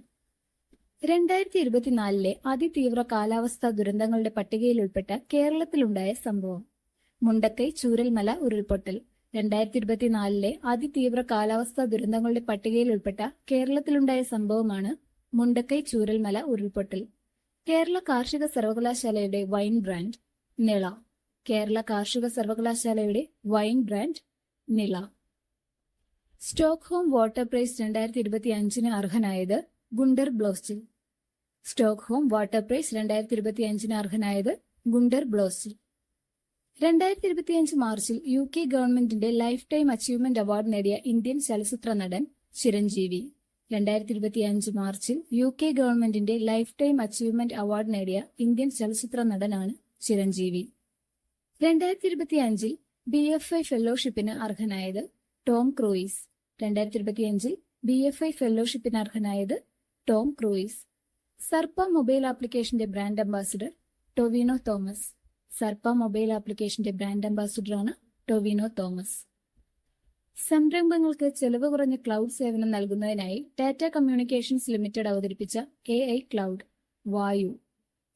2024 അതിതീവ്ര കാലാവസ്ഥാ ദുരന്തങ്ങളുടെ പട്ടികയിൽ ഉൾപ്പെട്ട കേരളത്തിലുണ്ടായ സംഭവം. മുണ്ടക്കൈ ചൂരൽമല ഉരുൾപൊട്ടൽ. 2024 അതിതീവ്ര കാലാവസ്ഥാ ദുരന്തങ്ങളുടെ പട്ടികയിൽ ഉൾപ്പെട്ട കേരളത്തിലുണ്ടായ സംഭവമാണ് മുണ്ടക്കൈ ചൂരൽമല ഉരുൾപൊട്ടൽ. കേരള കാർഷിക സർവകലാശാലയുടെ വൈൻ ബ്രാൻഡ് നിള. കേരള കാർഷിക സർവകലാശാലയുടെ wine brand Nila. Stockholm water prize 2025 അർഹനായത് Gunter Blöschl. Stockholm water prize 2025 അർഹനായത് ഗുണ്ടർ ബ്ലോസ്റ്റിൽ. 2025 മാർച്ചിൽ UK ഗവൺമെന്റിന്റെ ലൈഫ് ടൈം അച്ചീവ്മെന്റ് അവാർഡ് നേടിയ ഇന്ത്യൻ ചലച്ചിത്ര നടൻ ചിരഞ്ജീവി. 2025 മാർച്ചിൽ UK ഗവൺമെന്റിന്റെ ലൈഫ് ടൈം അച്ചീവ്മെന്റ് അവാർഡ് നേടിയ ഇന്ത്യൻ ചലച്ചിത്ര നടനാണ് ചിരഞ്ജീവി. 2025 BFI ഫെലോഷിപ്പിന് അർഹനായത് ടോം ക്രൂയിസ്. 2025 BFI ഫെലോഷിപ്പിന് അർഹനായത് ടോം ക്രൂയിസ്. സർപ്പ മൊബൈൽ ആപ്ലിക്കേഷന്റെ brand ambassador Tovino Thomas. Sarpa mobile ആപ്ലിക്കേഷന്റെ ബ്രാൻഡ് അംബാസിഡറാണ് ടൊവിനോ തോമസ്. സംരംഭങ്ങൾക്ക് ചെലവ് കുറഞ്ഞ ക്ലൗഡ് സേവനം നൽകുന്നതിനായി ടാറ്റ കമ്മ്യൂണിക്കേഷൻസ് ലിമിറ്റഡ് അവതരിപ്പിച്ച AI ക്ലൗഡ് വായു.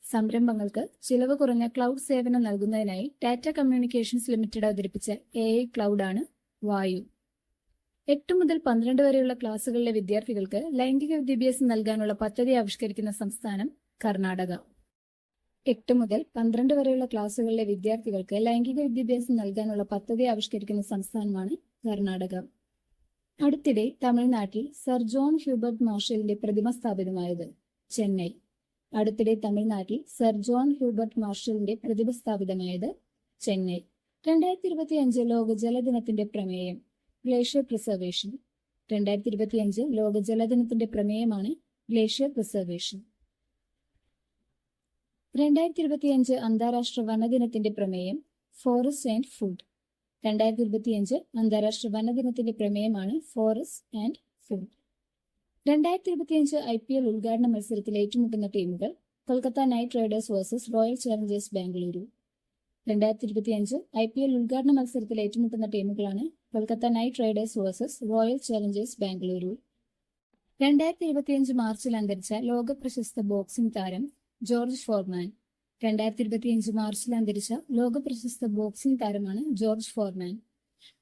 സംരംഭങ്ങൾക്ക് ചിലവ് കുറഞ്ഞ ക്ലൗഡ് സേവനം നൽകുന്നതിനായി ടാറ്റ കമ്മ്യൂണിക്കേഷൻസ് ലിമിറ്റഡ് അവതരിപ്പിച്ച AI ക്ലൗഡാണ് വായു. 8 മുതൽ 12 വരെയുള്ള ക്ലാസുകളിലെ വിദ്യാർത്ഥികൾക്ക് ലൈംഗിക വിദ്യാഭ്യാസം നൽകാനുള്ള പദ്ധതി ആവിഷ്കരിക്കുന്ന സംസ്ഥാനം കർണാടക. 8 മുതൽ 12 വരെയുള്ള ക്ലാസുകളിലെ വിദ്യാർത്ഥികൾക്ക് ലൈംഗിക വിദ്യാഭ്യാസം നൽകാനുള്ള പദ്ധതി ആവിഷ്കരിക്കുന്ന സംസ്ഥാനമാണ് കർണാടക. അടുത്തിടെ തമിഴ്നാട്ടിൽ സർ ജോൺ ഹ്യൂബർട്ട് മാർഷലിന്റെ പ്രതിമ സ്ഥാപിതമായത് ചെന്നൈ. അടുത്തിടെ തമിഴ്നാട്ടിൽ സർ ജോൺ ഹ്യൂബർട്ട് മാർഷലിന്റെ പ്രതിമ സ്ഥാപിതമായത് ചെന്നൈ. 2025 ലോക ജലദിനത്തിന്റെ പ്രമേയം ഗ്ലേഷ്യർ പ്രിസർവേഷൻ. 2025 ലോക ജലദിനത്തിന്റെ പ്രമേയമാണ് ഗ്ലേഷ്യർ പ്രിസർവേഷൻ. 2025 അന്താരാഷ്ട്ര വനദിനത്തിന്റെ പ്രമേയം ഫോറസ്റ്റ് ആൻഡ് ഫുഡ്. 2025 അന്താരാഷ്ട്ര വനദിനത്തിന്റെ പ്രമേയമാണ് ഫോറസ്റ്റ് ആൻഡ് ഫുഡ്. 2025 IPL ഉദ്ഘാടന മത്സരത്തിൽ ഏറ്റുമുട്ടുന്ന ടീമുകൾ Kolkata night Riders versus royal challengers Bengaluru. 2025 IPL ഉദ്ഘാടന മത്സരത്തിൽ ഏറ്റുമുട്ടുന്ന ടീമുകളാണ് Kolkata night Riders versus royal challengers Bengaluru. 2025 മാർച്ചിൽ അന്തരിച്ച ലോക പ്രശസ്ത ബോക്സിംഗ് താരം ജോർജ് ഫോർമാൻ. 2025 മാർച്ചിൽ അന്തരിച്ച ലോക പ്രശസ്ത ബോക്സിംഗ് താരമാണ് ജോർജ് ഫോർമാൻ.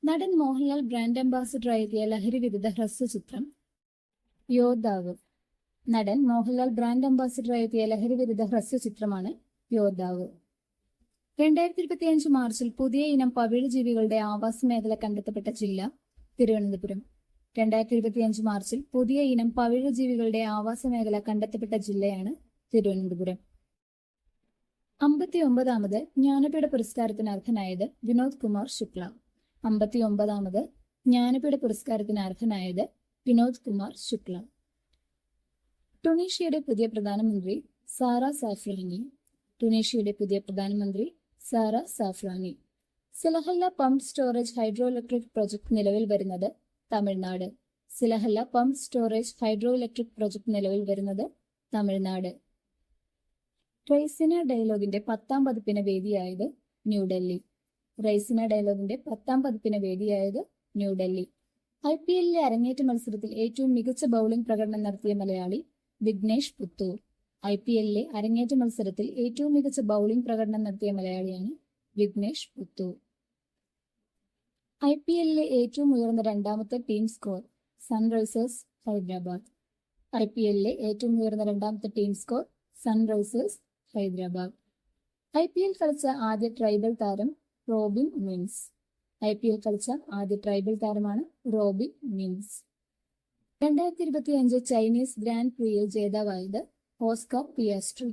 നടൻ മോഹൻലാൽ ബ്രാൻഡ് അംബാസിഡറായി എത്തിയ ലഹരി വിരുദ്ധ ഹ്രസ്വചിത്രം യോദ്ധാവ്. നടൻ മോഹൻലാൽ ബ്രാൻഡ് അംബാസിഡറായി എത്തിയ ലഹരി വിരുദ്ധ ഹ്രസ്വചിത്രമാണ് യോദ്ധാവ്. 2025 മാർച്ചിൽ പുതിയ ഇനം പവിഴജീവികളുടെ ആവാസ മേഖല കണ്ടെത്തപ്പെട്ട ജില്ല തിരുവനന്തപുരം. 2025 മാർച്ചിൽ പുതിയ ഇനം പവിഴജീവികളുടെ ആവാസ മേഖല കണ്ടെത്തപ്പെട്ട ജില്ലയാണ് തിരുവനന്തപുരം. 59ാമത് ജ്ഞാനപീഠ പുരസ്കാരത്തിന് അർഹനായത് വിനോദ് കുമാർ ശുക്ല. 59ാമത് ജ്ഞാനപീഠ പുരസ്കാരത്തിന് അർഹനായത് വിനോദ് കുമാർ ശുക്ല. ടുണീഷ്യയുടെ പുതിയ പ്രധാനമന്ത്രി സാറ സാഫ്രാനി. ടുണീഷ്യയുടെ പുതിയ പ്രധാനമന്ത്രി Sara Zaafrani. Silahalla pump storage hydroelectric project നിലവിൽ വരുന്നത് Tamil Nadu. Silahalla pump storage hydroelectric project നിലവിൽ വരുന്നത് തമിഴ്നാട്. റൈസിന ഡയലോഗിന്റെ 10ാം പതിപ്പിന് വേദിയായത് ന്യൂഡൽഹി. റൈസിന ഡയലോഗിന്റെ 10ാം പതിപ്പിന് വേദിയായത് ന്യൂഡൽഹി. IPLലെ അരങ്ങേറ്റ മത്സരത്തിൽ ഏറ്റവും മികച്ച ബൗളിംഗ് പ്രകടനം നടത്തിയ മലയാളി വിഘ്നേഷ് പുത്തൂർ. IPLലെ അരങ്ങേറ്റ മത്സരത്തിൽ ഏറ്റവും മികച്ച ബൗളിംഗ് പ്രകടനം നടത്തിയ മലയാളിയാണ് വിഘ്നേഷ് പുത്തൂർ. IPLലെ ഏറ്റവും ഉയർന്ന രണ്ടാമത്തെ ടീം സ്കോർ സൺറൈസേഴ്സ് ഹൈദരാബാദ്. IPLലെ ഏറ്റവും ഉയർന്ന രണ്ടാമത്തെ team score Sunrisers Hyderabad. IPL കളിച്ച ആദ്യ ട്രൈബൽ താരം റോബിൻ മിൻസ്. IPL കളിച്ച ആദ്യ ട്രൈബൽ താരമാണ് റോബിൻ മിൻസ്. 2025 ചൈനീസ് ഗ്രാൻഡ് പ്രിയിൽ ജേതാവായത് ഓസ്കാർ പിയാസ്ട്രി.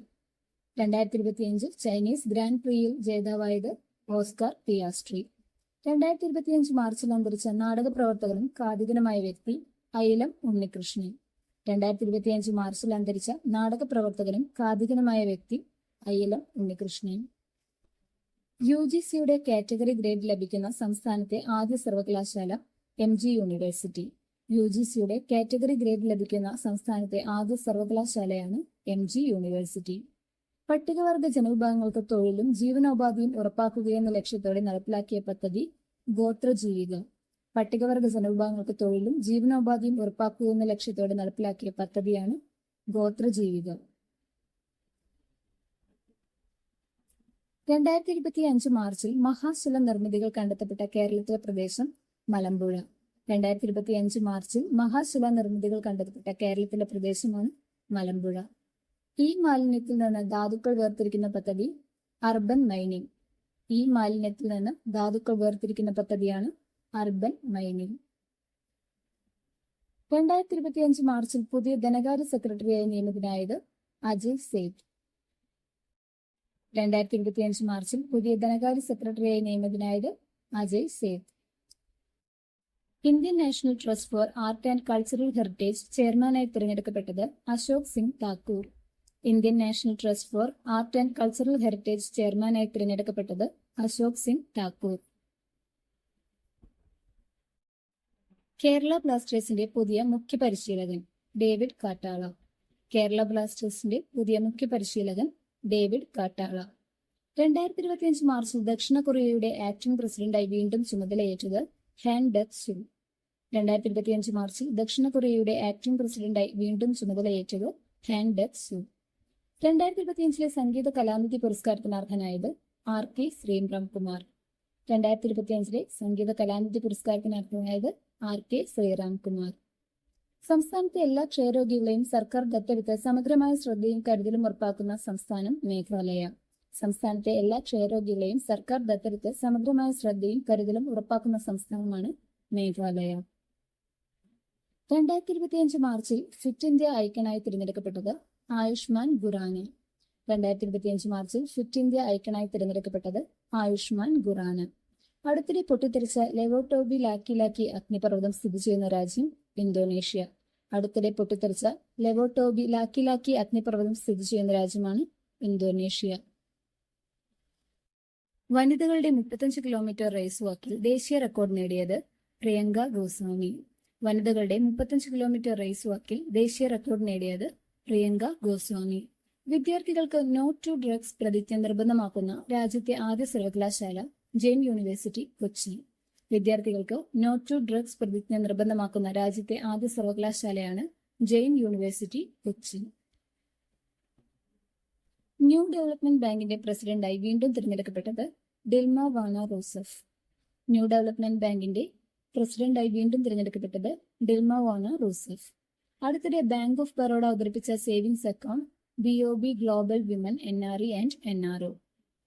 2025 ചൈനീസ് ഗ്രാൻഡ് പ്രിയിൽ ജേതാവായത് ഓസ്കാർ പിയാസ്ട്രി. 2025 മാർച്ചിൽ അന്തരിച്ച നാടക പ്രവർത്തകനും കാഥികനുമായ വ്യക്തി അയിലം ഉണ്ണികൃഷ്ണൻ. 2025 മാർച്ചിൽ അന്തരിച്ച നാടക പ്രവർത്തകനും കാഥികനുമായ വ്യക്തി അയിലം ഉണ്ണികൃഷ്ണൻ. UGCയുടെ കാറ്റഗറി ഗ്രേഡ് ലഭിക്കുന്ന സംസ്ഥാനത്തെ ആദ്യ സർവകലാശാല MG യൂണിവേഴ്സിറ്റി. UGCയുടെ കാറ്റഗറി ഗ്രേഡ് ലഭിക്കുന്ന സംസ്ഥാനത്തെ ആദ്യ സർവകലാശാലയാണ് MG യൂണിവേഴ്സിറ്റി. പട്ടികവർഗ ജനവിഭാഗങ്ങൾക്ക് തൊഴിലും ജീവനോപാധിയും ഉറപ്പാക്കുകയെന്ന ലക്ഷ്യത്തോടെ നടപ്പിലാക്കിയ പദ്ധതി ഗോത്രജീവിക. പട്ടികവർഗ ജനവിഭാഗങ്ങൾക്ക് തൊഴിലും ജീവനോപാധിയും ഉറപ്പാക്കുകയെന്ന ലക്ഷ്യത്തോടെ നടപ്പിലാക്കിയ പദ്ധതിയാണ് ഗോത്രജീവിക. 2025 മാർച്ചിൽ മഹാശില നിർമ്മിതികൾ കണ്ടെത്തപ്പെട്ട കേരളത്തിലെ പ്രദേശം മലമ്പുഴ. 2025 മാർച്ചിൽ മഹാശില നിർമ്മിതികൾ കണ്ടെത്തപ്പെട്ട കേരളത്തിലെ പ്രദേശമാണ് മലമ്പുഴ. ഈ മാലിന്യത്തിൽ നിന്ന് ധാതുക്കൾ വേർതിരിക്കുന്ന പദ്ധതി അർബൻ മൈനിങ്. ഈ മാലിന്യത്തിൽ നിന്ന് ധാതുക്കൾ വേർതിരിക്കുന്ന പദ്ധതിയാണ് അർബൻ മൈനിങ്. 2025 മാർച്ചിൽ പുതിയ ധനകാര്യ സെക്രട്ടറിയായി നിയമിതനായത് അജയ് സേഠ്. 2025 മാർച്ചിൽ പുതിയ ധനകാര്യ സെക്രട്ടറിയായി നിയമിതനായത് Ajay Seth. Indian national trust for art and cultural heritage ചെയർമാനായി തിരഞ്ഞെടുക്കപ്പെട്ടത് Ashok Singh Thakur. Indian national trust for art and cultural heritage ചെയർമാനായി തിരഞ്ഞെടുക്കപ്പെട്ടത് അശോക് സിംഗ് താക്കൂർ. കേരള ബ്ലാസ്റ്റേഴ്സിന്റെ പുതിയ മുഖ്യ പരിശീലകൻ ഡേവിഡ് കാട്ടാള. കേരള ബ്ലാസ്റ്റേഴ്സിന്റെ പുതിയ മുഖ്യ പരിശീലകൻ ഡേവിഡ് കാട്ടാള. 2025 മാർച്ചിൽ ദക്ഷിണ കൊറിയയുടെ ആക്ടിംഗ് പ്രസിഡന്റായി വീണ്ടും ചുമതലയേറ്റത് ഹാൻ ഡക് സുൻ. 2025 മാർച്ചിൽ ദക്ഷിണ കൊറിയയുടെ ആക്ടിംഗ് പ്രസിഡന്റായി വീണ്ടും ചുമതലയേറ്റത് ഹാൻ ഡക് സുൻ. 2025 സംഗീത കലാനിധി പുരസ്കാരത്തിന് അർഹനായത് RK ശ്രീറാംകുമാർ. 2025 സംഗീത കലാനിധി പുരസ്കാരത്തിന് അർഹനായത് RK ശ്രീറാംകുമാർ. സംസ്ഥാനത്തെ എല്ലാ ക്ഷയരോഗികളെയും സർക്കാർ ദത്തെടുത്ത് സമഗ്രമായ ശ്രദ്ധയും കരുതലും ഉറപ്പാക്കുന്ന സംസ്ഥാനം മേഘാലയ. സംസ്ഥാനത്തെ എല്ലാ ക്ഷയരോഗികളെയും സർക്കാർ ദത്തെടുത്ത് സമഗ്രമായ ശ്രദ്ധയും കരുതലും ഉറപ്പാക്കുന്ന സംസ്ഥാനമാണ് മേഘാലയ. 2025 മാർച്ചിൽ ഫിറ്റ് ഇന്ത്യ ഐക്കണായി തിരഞ്ഞെടുക്കപ്പെട്ടത് ആയുഷ്മാൻ ഖുറാന. 2025 മാർച്ചിൽ ഫിറ്റ് ഇന്ത്യ ഐക്കണായി തിരഞ്ഞെടുക്കപ്പെട്ടത് ആയുഷ്മാൻ ഖുറാന. അടുത്തിടെ പൊട്ടിത്തെറിച്ച ലെവോട്ടോബി ലാക്കി അഗ്നിപർവ്വതം സ്ഥിതി ചെയ്യുന്ന രാജ്യം ഇന്തോനേഷ്യ. അടുത്തിടെ പൊട്ടിത്തെറിച്ച ലെവോട്ടോബി ലാക്കി അഗ്നിപർവ്വതം സ്ഥിതി ചെയ്യുന്ന രാജ്യമാണ് ഇന്തോനേഷ്യ. വനിതകളുടെ 35 കിലോമീറ്റർ റേസ് വാക്കിൽ ദേശീയ റെക്കോർഡ് നേടിയത് പ്രിയങ്ക ഗോസ്വാമി. വനിതകളുടെ 35 കിലോമീറ്റർ റേസ് വാക്കിൽ ദേശീയ റെക്കോർഡ് നേടിയത് പ്രിയങ്ക ഗോസ്വാമി. വിദ്യാർത്ഥികൾക്ക് നോ ടു ഡ്രഗ്സ് പ്രതിജ്ഞ നിർബന്ധമാക്കുന്ന രാജ്യത്തെ ആദ്യ സർവകലാശാല ജെയിൻ യൂണിവേഴ്സിറ്റി കൊച്ചി. വിദ്യാർത്ഥികൾക്ക് നോ ടു ഡ്രഗ്സ് പ്രതിജ്ഞ നിർബന്ധമാക്കുന്ന രാജ്യത്തെ ആദ്യ സർവകലാശാലയാണ് Jain university Kochi. New development ബാങ്കിന്റെ പ്രസിഡന്റായി വീണ്ടും തിരഞ്ഞെടുക്കപ്പെട്ടത് Dilma Vana Rousseff. New development ബാങ്കിന്റെ പ്രസിഡന്റായി വീണ്ടും തിരഞ്ഞെടുക്കപ്പെട്ടത് ഡിൽമ വാന റൂസഫ്. അടുത്തിടെ ബാങ്ക് ഓഫ് ബറോഡ അവതരിപ്പിച്ച savings account BOB global women NRE and NRO.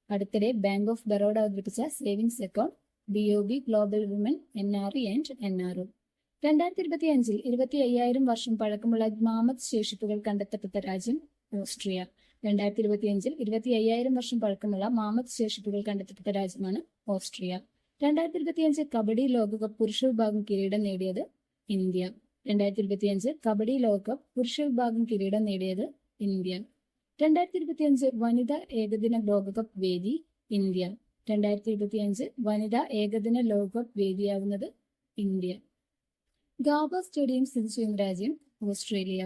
അടുത്തിടെ ബാങ്ക് ഓഫ് ബറോഡ അവതരിപ്പിച്ച savings account BOB global women NRE and NRO. 2025 25,000 വർഷം പഴക്കമുള്ള മാമത്ത് ശേഷിപ്പുകൾ കണ്ടെത്തപ്പെട്ട രാജ്യം ഓസ്ട്രിയ. 2025 25,000 വർഷം പഴക്കമുള്ള മാമത്ത് ശേഷിപ്പുകൾ കണ്ടെത്തപ്പെട്ട രാജ്യമാണ് ഓസ്ട്രിയ. 2025 കബഡി ലോകകപ്പ് പുരുഷ വിഭാഗം കിരീടം നേടിയത് ഇന്ത്യ. 2025 കബഡി ലോകകപ്പ് പുരുഷ വിഭാഗം കിരീടം നേടിയത് ഇന്ത്യ. 2025 വനിതാ ഏകദിന ലോകകപ്പ് വേദി ഇന്ത്യ. 2025 വനിതാ ഏകദിന ലോകകപ്പ് വേദിയാകുന്നത് ഇന്ത്യ. ഗാബ സ്റ്റേഡിയം സ്ഥിതി ചെയ്യുന്ന രാജ്യം ഓസ്ട്രേലിയ.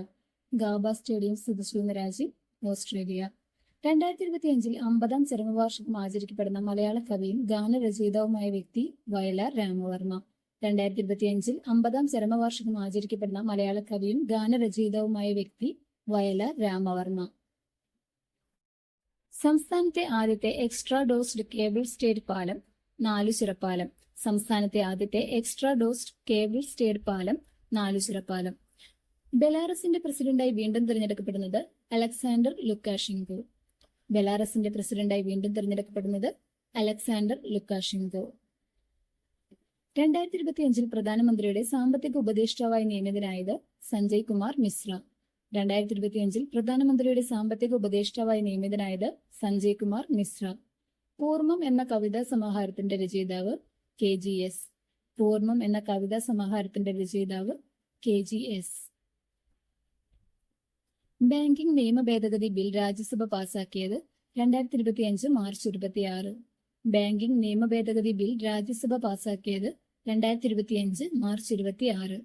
ഗാബ സ്റ്റേഡിയം സ്ഥിതി ചെയ്യുന്ന രാജ്യം ഓസ്ട്രേലിയ. 2025 50ാം ചരമവാർഷികം ആചരിക്കപ്പെടുന്ന മലയാള കവിയും ഗാനരചയിതാവുമായ വ്യക്തി വയലാർ രാമവർമ്മ. 2025 50ാം ചരമവാർഷികം ആചരിക്കപ്പെടുന്ന മലയാള കവിയും ഗാനരചയിതാവുമായ വ്യക്തി വയലാർ രാമവർമ്മ. സംസ്ഥാനത്തെ ആദ്യത്തെ എക്സ്ട്രാ ഡോസ്ഡ് കേബിൾ സ്റ്റേഡ് പാലം നാലുചിറപ്പാലം. സംസ്ഥാനത്തെ ആദ്യത്തെ എക്സ്ട്രാ ഡോസ്ഡ് കേബിൾ സ്റ്റേഡ് പാലം നാലുചിറപ്പാലം. ബെലാറസിന്റെ പ്രസിഡന്റായി വീണ്ടും തിരഞ്ഞെടുക്കപ്പെടുന്നത് അലക്സാണ്ടർ ലുക്കാഷെങ്കോ. ബെലാറസിന്റെ പ്രസിഡന്റായി വീണ്ടും തിരഞ്ഞെടുക്കപ്പെടുന്നത് അലക്സാണ്ടർ ലുക്കാഷെങ്കോ. 2025 പ്രധാനമന്ത്രിയുടെ സാമ്പത്തിക ഉപദേഷ്ടാവായി നിയമിതനായത് സഞ്ജയ് കുമാർ മിശ്ര. 2025 പ്രധാനമന്ത്രിയുടെ സാമ്പത്തിക ഉപദേഷ്ടാവായി നിയമിതനായത് സഞ്ജയ് കുമാർ മിശ്ര. പൂർമ്മം എന്ന കവിതാ സമാഹാരത്തിന്റെ രചയിതാവ് KGS. പൂർമ്മം എന്ന കവിതാ സമാഹാരത്തിന്റെ രചയിതാവ് KGS. ബാങ്കിംഗ് നിയമ ഭേദഗതി ബിൽ രാജ്യസഭ പാസാക്കിയത് 2025 മാർച്ച് 26. ബാങ്കിംഗ് നിയമ ഭേദഗതി ബിൽ രാജ്യസഭ പാസാക്കിയത് 2025 മാർച്ച് 26.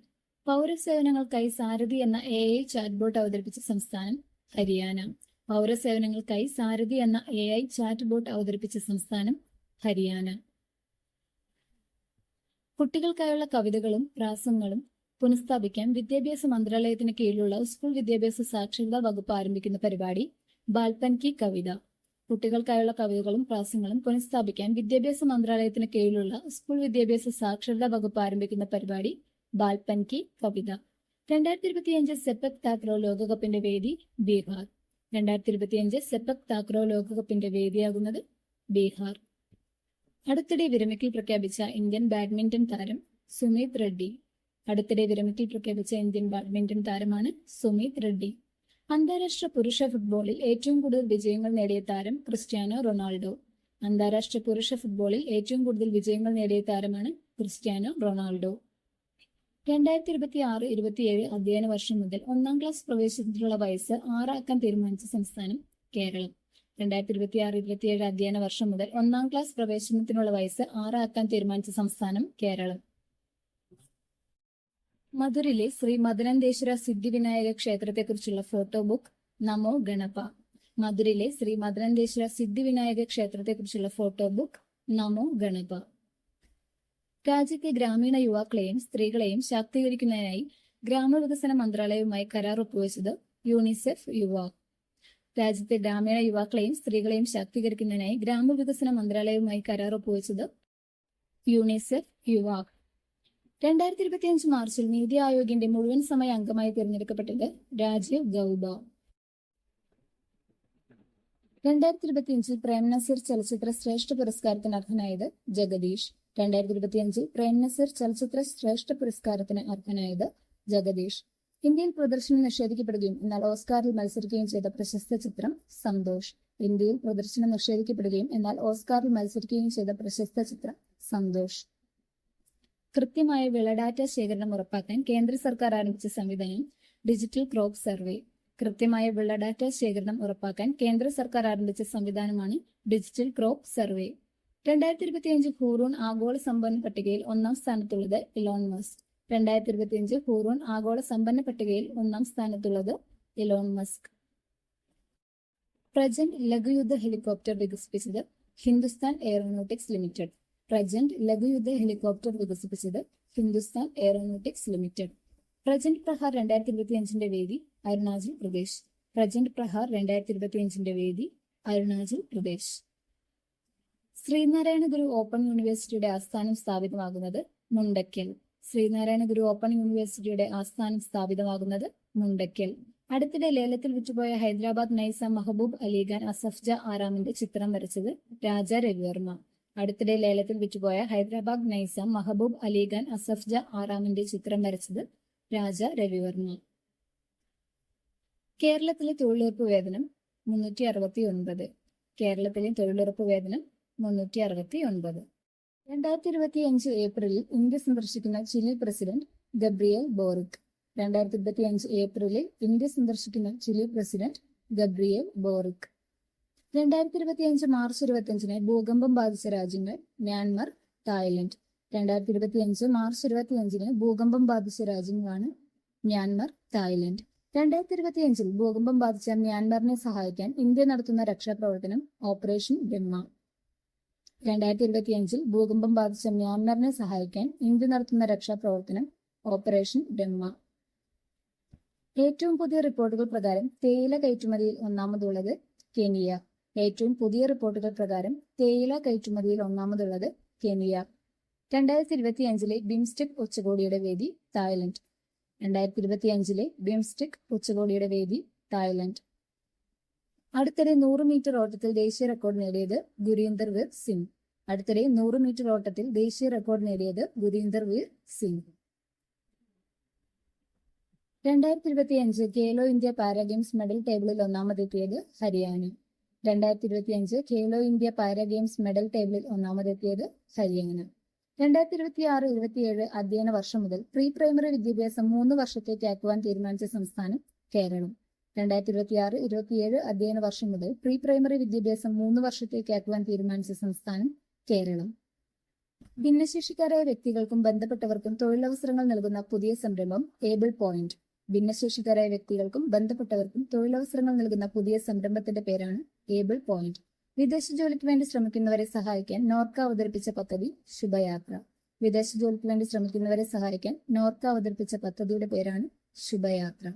പൗരസേവനങ്ങൾക്കായി സാരഥി എന്ന AI ചാറ്റ്ബോട്ട് അവതരിപ്പിച്ച സംസ്ഥാനം ഹരിയാന. പൗരസേവനങ്ങൾക്കായി സാരഥി എന്ന AI ചാറ്റ്ബോട്ട് അവതരിപ്പിച്ച സംസ്ഥാനം ഹരിയാന. കുട്ടികൾക്കായുള്ള കവിതകളും പ്രാസങ്ങളും പുനഃസ്ഥാപിക്കാൻ വിദ്യാഭ്യാസ മന്ത്രാലയത്തിന് കീഴിലുള്ള സ്കൂൾ വിദ്യാഭ്യാസ സാക്ഷരതാ വകുപ്പ് ആരംഭിക്കുന്ന പരിപാടി ബാൽപൻ കി കവിത. കുട്ടികൾക്കായുള്ള കവിതകളും പ്രാസങ്ങളും പുനഃസ്ഥാപിക്കാൻ വിദ്യാഭ്യാസ മന്ത്രാലയത്തിന് കീഴിലുള്ള സ്കൂൾ വിദ്യാഭ്യാസ സാക്ഷരതാ വകുപ്പ് ആരംഭിക്കുന്ന പരിപാടി ബാൽപൻ കി കവിത. 2025 സെപക് താക്രോ ലോകകപ്പിന്റെ വേദി ബീഹാർ. 2025 സെപക് താക്രോ ലോകകപ്പിന്റെ വേദിയാകുന്നത് ബീഹാർ. അടുത്തിടെ വിരമിക്കൽ പ്രഖ്യാപിച്ച ഇന്ത്യൻ ബാഡ്മിന്റൺ താരം സുമീത് റെഡ്ഡി. അടുത്തിടെ വിരമിക്കൽ പ്രഖ്യാപിച്ച ഇന്ത്യൻ ബാഡ്മിന്റൺ താരമാണ് സുമീത് റെഡ്ഡി. അന്താരാഷ്ട്ര പുരുഷ ഫുട്ബോളിൽ ഏറ്റവും കൂടുതൽ വിജയങ്ങൾ നേടിയ താരം ക്രിസ്ത്യാനോ റൊണാൾഡോ. അന്താരാഷ്ട്ര പുരുഷ ഫുട്ബോളിൽ ഏറ്റവും കൂടുതൽ വിജയങ്ങൾ നേടിയ താരമാണ് ക്രിസ്ത്യാനോ റൊണാൾഡോ. 2026-27 അധ്യയന വർഷം മുതൽ 1-ാം ക്ലാസ് പ്രവേശനത്തിനുള്ള വയസ്സ് 6 ആക്കാൻ തീരുമാനിച്ച സംസ്ഥാനം കേരളം. 2026-27 അധ്യയന വർഷം മുതൽ 1-ാം ക്ലാസ് പ്രവേശനത്തിനുള്ള വയസ്സ് 6 ആക്കാൻ തീരുമാനിച്ച സംസ്ഥാനം കേരളം. മധുരിലെ ശ്രീ മദനന്തേശ്വര സിദ്ധിവിനായക ക്ഷേത്രത്തെക്കുറിച്ചുള്ള ഫോട്ടോ ബുക്ക് നമോ ഗണപ. മധുരിലെ ശ്രീ മദനന്തേശ്വര സിദ്ധിവിനായക ക്ഷേത്രത്തെക്കുറിച്ചുള്ള ഫോട്ടോ ബുക്ക് നമോ ഗണപ. രാജ്യത്തെ ഗ്രാമീണ യുവാക്കളെയും സ്ത്രീകളെയും ശാക്തീകരിക്കുന്നതിനായി ഗ്രാമവികസന മന്ത്രാലയവുമായി കരാർ ഒപ്പുവെച്ചത് യൂണിസെഫ് യുവാക്. രാജ്യത്തെ ഗ്രാമീണ യുവാക്കളെയും സ്ത്രീകളെയും ശാക്തീകരിക്കുന്നതിനായി ഗ്രാമവികസന മന്ത്രാലയവുമായി കരാർ ഒപ്പുവെച്ചത് യൂണിസെഫ് യുവാക്. 2025 മാർച്ചിൽ നീതി ആയോഗിന്റെ മുഴുവൻ സമയ അംഗമായി തിരഞ്ഞെടുക്കപ്പെട്ടത് രാജീവ് ഗൌബ. 2025 പ്രേം നസീർ ചലച്ചിത്ര ശ്രേഷ്ഠ പുരസ്കാരത്തിന് അർഹനായത് ജഗദീഷ്. 2025 പ്രേം നസീർ ചലച്ചിത്ര ശ്രേഷ്ഠ പുരസ്കാരത്തിന് അർഹനായത് ജഗദീഷ്. ഇന്ത്യയിൽ പ്രദർശനം നിഷേധിക്കപ്പെടുകയും എന്നാൽ ഓസ്കാറിൽ മത്സരിക്കുകയും ചെയ്ത പ്രശസ്ത ചിത്രം സന്തോഷ്. ഇന്ത്യയിൽ പ്രദർശനം നിഷേധിക്കപ്പെടുകയും എന്നാൽ ഓസ്കാറിൽ മത്സരിക്കുകയും ചെയ്ത പ്രശസ്ത ചിത്രം സന്തോഷ്. കൃത്യമായ വിളഡാറ്റ ശേഖരണം ഉറപ്പാക്കാൻ കേന്ദ്ര സർക്കാർ ആരംഭിച്ച സംവിധാനം ഡിജിറ്റൽ ക്രോപ്പ് സർവേ. കൃത്യമായ വിളഡാറ്റ ശേഖരണം ഉറപ്പാക്കാൻ കേന്ദ്ര സർക്കാർ ആരംഭിച്ച സംവിധാനമാണ് ഡിജിറ്റൽ ക്രോപ്പ് സർവേ. 2025 ഹൂറൂൺ ആഗോള സമ്പന്ന പട്ടികയിൽ 1-ാം സ്ഥാനത്തുള്ളത് ഇലോൺ മസ്ക്. 2025 ഹൂറൂൺ ആഗോള സമ്പന്ന പട്ടികയിൽ 1-ാം സ്ഥാനത്തുള്ളത് ഇലോൺ മസ്ക്. പ്രജന്റ് ലഘുയുദ്ധ ഹെലികോപ്റ്റർ വികസിപ്പിച്ചത് ഹിന്ദുസ്ഥാൻ എയറോനോട്ടിക്സ് ലിമിറ്റഡ്. പ്രജന്റ് ലഘുയുദ്ധ ഹെലികോപ്റ്റർ വികസിപ്പിച്ചത് ഹിന്ദുസ്ഥാൻ എയറോനോട്ടിക്സ് ലിമിറ്റഡ്. പ്രജന്റ് പ്രഹാർ 2025 വേദി അരുണാചൽ പ്രദേശ്. പ്രജന്റ് പ്രഹാർ 2025 വേദി അരുണാചൽ പ്രദേശ്. ശ്രീനാരായണ ഗുരു ഓപ്പൺ യൂണിവേഴ്സിറ്റിയുടെ ആസ്ഥാനം സ്ഥാപിതമാകുന്നത് മുണ്ടക്കൽ. ശ്രീനാരായണ ഗുരു ഓപ്പൺ യൂണിവേഴ്സിറ്റിയുടെ ആസ്ഥാനം സ്ഥാപിതമാകുന്നത് മുണ്ടക്കൽ. അടുത്തിടെ ലേലത്തിൽ വിറ്റുപോയ ഹൈദരാബാദ് നൈസാം മഹബൂബ് അലിഖാൻ അസഫ്ജ ആറാമിന്റെ ചിത്രം വരച്ചത് രാജ രവിവർമ്മ. അടുത്തിടെ ലേലത്തിൽ വിറ്റുപോയ ഹൈദരാബാദ് നൈസാം മഹബൂബ് അലിഖാൻ അസഫ്ജ ആറാമിന്റെ ചിത്രം വരച്ചത് രാജ രവിവർമ്മ. കേരളത്തിലെ തൊഴിലുറപ്പ് വേതനം 369. കേരളത്തിലെ തൊഴിലുറപ്പ് വേതനം 369. 2025 ഏപ്രിലിൽ ഇന്ത്യ സന്ദർശിക്കുന്ന ചിലി പ്രസിഡന്റ് ഗബ്രിയേൽ ബോറിക്. 2025 ഏപ്രിലിൽ ഇന്ത്യ സന്ദർശിക്കുന്ന Chile president Gabriel boric. 2025 March 25 ഭൂകമ്പം ബാധിച്ച രാജ്യങ്ങൾ മ്യാൻമർ, തായ്ലൻഡ്. 2025 മാർച്ച് 25 ഭൂകമ്പം ബാധിച്ച രാജ്യങ്ങളാണ് മ്യാൻമർ, തായ്ലൻഡ്. 2025 ഭൂകമ്പം ബാധിച്ച മ്യാൻമറിനെ സഹായിക്കാൻ ഇന്ത്യ നടത്തുന്ന രക്ഷാപ്രവർത്തനം ഓപ്പറേഷൻ ബ്രഹ്മ. 2025 ഭൂകമ്പം ബാധിച്ച മ്യാൻമറിനെ സഹായിക്കാൻ ഇന്ത്യ നടത്തുന്ന രക്ഷാപ്രവർത്തനം ഓപ്പറേഷൻ ബ്രഹ്മ. ഏറ്റവും പുതിയ റിപ്പോർട്ടുകൾ പ്രകാരം തേയില കയറ്റുമതിയിൽ ഒന്നാമതുള്ളത് കെനിയ. ഏറ്റവും പുതിയ റിപ്പോർട്ടുകൾ പ്രകാരം തേയില കയറ്റുമതിയിൽ ഒന്നാമതുള്ളത് കെനിയ. 2025 ബിംസ്റ്റെക് ഉച്ചകോടിയുടെ വേദി തായ്ലൻഡ്. 2025 ബിംസ്റ്റെക് ഉച്ചകോടിയുടെ വേദി തായ്ലൻഡ്. അടുത്തിടെ 100 മീറ്റർ ഓട്ടത്തിൽ ദേശീയ റെക്കോർഡ് നേടിയത് ഗുരീന്ദർ വീർ സിംഗ്. അടുത്തിടെ 100 മീറ്റർ ഓട്ടത്തിൽ ദേശീയ റെക്കോർഡ് നേടിയത് Gurinder Veer Singh. 2025 Khelo India para games medal ടേബിളിൽ ഒന്നാമതെത്തിയത് Haryana. 2025 Khelo India para games medal ടേബിളിൽ ഒന്നാമതെത്തിയത് ഹരിയാന. 2026-27 അധ്യയന വർഷം മുതൽ പ്രീ പ്രൈമറി വിദ്യാഭ്യാസം 3 വർഷത്തേക്കാക്കുവാൻ തീരുമാനിച്ച സംസ്ഥാനം കേരളം. 2026-27 അധ്യയന വർഷം മുതൽ പ്രീ പ്രൈമറി വിദ്യാഭ്യാസം 3 വർഷത്തേക്കാക്കുവാൻ തീരുമാനിച്ച സംസ്ഥാനം കേരളം. ഭിന്നശേഷിക്കാരായ വ്യക്തികൾക്കും ബന്ധപ്പെട്ടവർക്കും തൊഴിലവസരങ്ങൾ നൽകുന്ന പുതിയ സംരംഭം ഏബിൾ പോയിന്റ്. ഭിന്നശേഷിക്കാരായ വ്യക്തികൾക്കും ബന്ധപ്പെട്ടവർക്കും തൊഴിലവസരങ്ങൾ നൽകുന്ന പുതിയ സംരംഭത്തിന്റെ പേരാണ് ഏബിൾ പോയിന്റ്. വിദേശ ജോലിക്ക് വേണ്ടി ശ്രമിക്കുന്നവരെ സഹായിക്കാൻ നോർക്ക അവതരിപ്പിച്ച പദ്ധതി ശുഭയാത്ര. വിദേശ ജോലിക്ക് വേണ്ടി ശ്രമിക്കുന്നവരെ സഹായിക്കാൻ നോർക്ക അവതരിപ്പിച്ച പദ്ധതിയുടെ പേരാണ് ശുഭയാത്ര.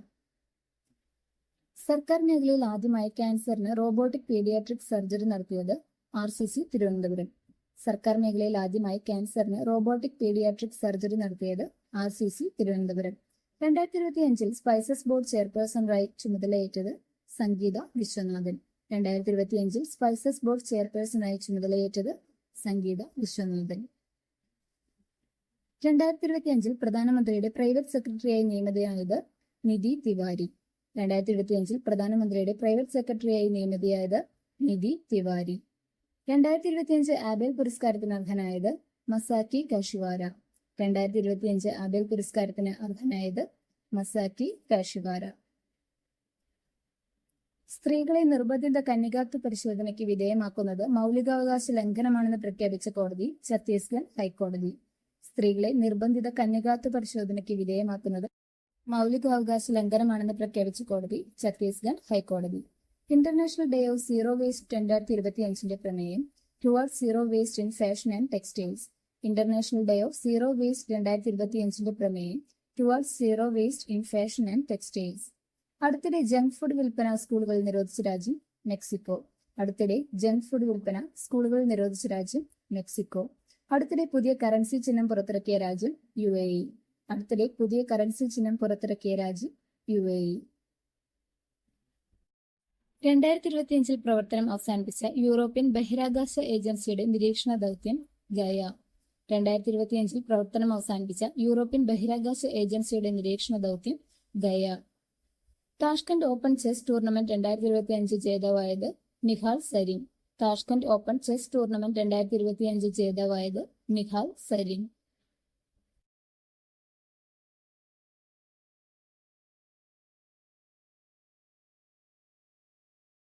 സർക്കാർ മേഖലയിൽ ആദ്യമായി ക്യാൻസറിന് റോബോട്ടിക് പീഡിയാട്രിക് സർജറി നടത്തിയത് RCC തിരുവനന്തപുരം. സർക്കാർ മേഖലയിൽ ആദ്യമായി ക്യാൻസറിന് റോബോട്ടിക് പീഡിയാട്രിക് സർജറി നടത്തിയത് RCC തിരുവനന്തപുരം. 2025 സ്പൈസസ് ബോർഡ് ചെയർപേഴ്സണായി ചുമതലയേറ്റത് സംഗീത വിശ്വനാഥൻ. 2025 സ്പൈസസ് ബോർഡ് ചെയർപേഴ്സണായി ചുമതലയേറ്റത് സംഗീത വിശ്വനാഥൻ. 2025 പ്രധാനമന്ത്രിയുടെ പ്രൈവറ്റ് സെക്രട്ടറിയായി നിയമിതയായത് നിധി തിവാരി. 2025 പ്രധാനമന്ത്രിയുടെ പ്രൈവറ്റ് സെക്രട്ടറിയായി നിയമിതയായത് നിധി തിവാരി. 2025 ആബേൽ പുരസ്കാരത്തിന് അർഹനായത് മസാക്കി കാഷിവാര. 2025 ആബേൽ പുരസ്കാരത്തിന് അർഹനായത് മസാക്കി കാഷിവാര. സ്ത്രീകളെ നിർബന്ധിത കന്യകാത്വ പരിശോധനയ്ക്ക് വിധേയമാക്കുന്നത് മൗലികാവകാശ ലംഘനമാണെന്ന് പ്രഖ്യാപിച്ച കോടതി ഛത്തീസ്ഗഡ് ഹൈക്കോടതി. സ്ത്രീകളെ നിർബന്ധിത കന്യകാത്വ പരിശോധനയ്ക്ക് വിധേയമാക്കുന്നത് മൗലികാവകാശ ലംഘനമാണെന്ന് പ്രഖ്യാപിച്ച കോടതി ഛത്തീസ്ഗഡ് ഹൈക്കോടതി. International day of zero waste 2025 പ്രമേയം towards zero waste in fashion and textiles. International day of zero waste 2025 പ്രമേയം towards zero waste in fashion and textiles. അടുത്തിടെ ജങ്ക് ഫുഡ് വിൽപ്പന സ്കൂളുകളിൽ നിരോധിച്ച രാജ്യം മെക്സിക്കോ. അടുത്തിടെ ജങ്ക് ഫുഡ് വിൽപ്പന സ്കൂളുകളിൽ നിരോധിച്ച രാജ്യം മെക്സിക്കോ. അടുത്തിടെ പുതിയ കറൻസി ചിഹ്നം പുറത്തിറക്കിയ രാജ്യം UAE. അടുത്തിടെ പുതിയ കറൻസി ചിഹ്നം പുറത്തിറക്കിയ രാജ്യം UAE. 2025 പ്രവർത്തനം അവസാനിപ്പിച്ച യൂറോപ്യൻ ബഹിരാകാശ ഏജൻസിയുടെ നിരീക്ഷണ ദൗത്യം ഗയ. 2025 പ്രവർത്തനം അവസാനിപ്പിച്ച യൂറോപ്യൻ ബഹിരാകാശ ഏജൻസിയുടെ നിരീക്ഷണ ദൗത്യം Gaia. Tashkent open chess tournament 2025 ജേതാവായത് Nihal Sarin. Tashkent open chess tournament 2025 ജേതാവായത് നിഹാൽ സരീൻ.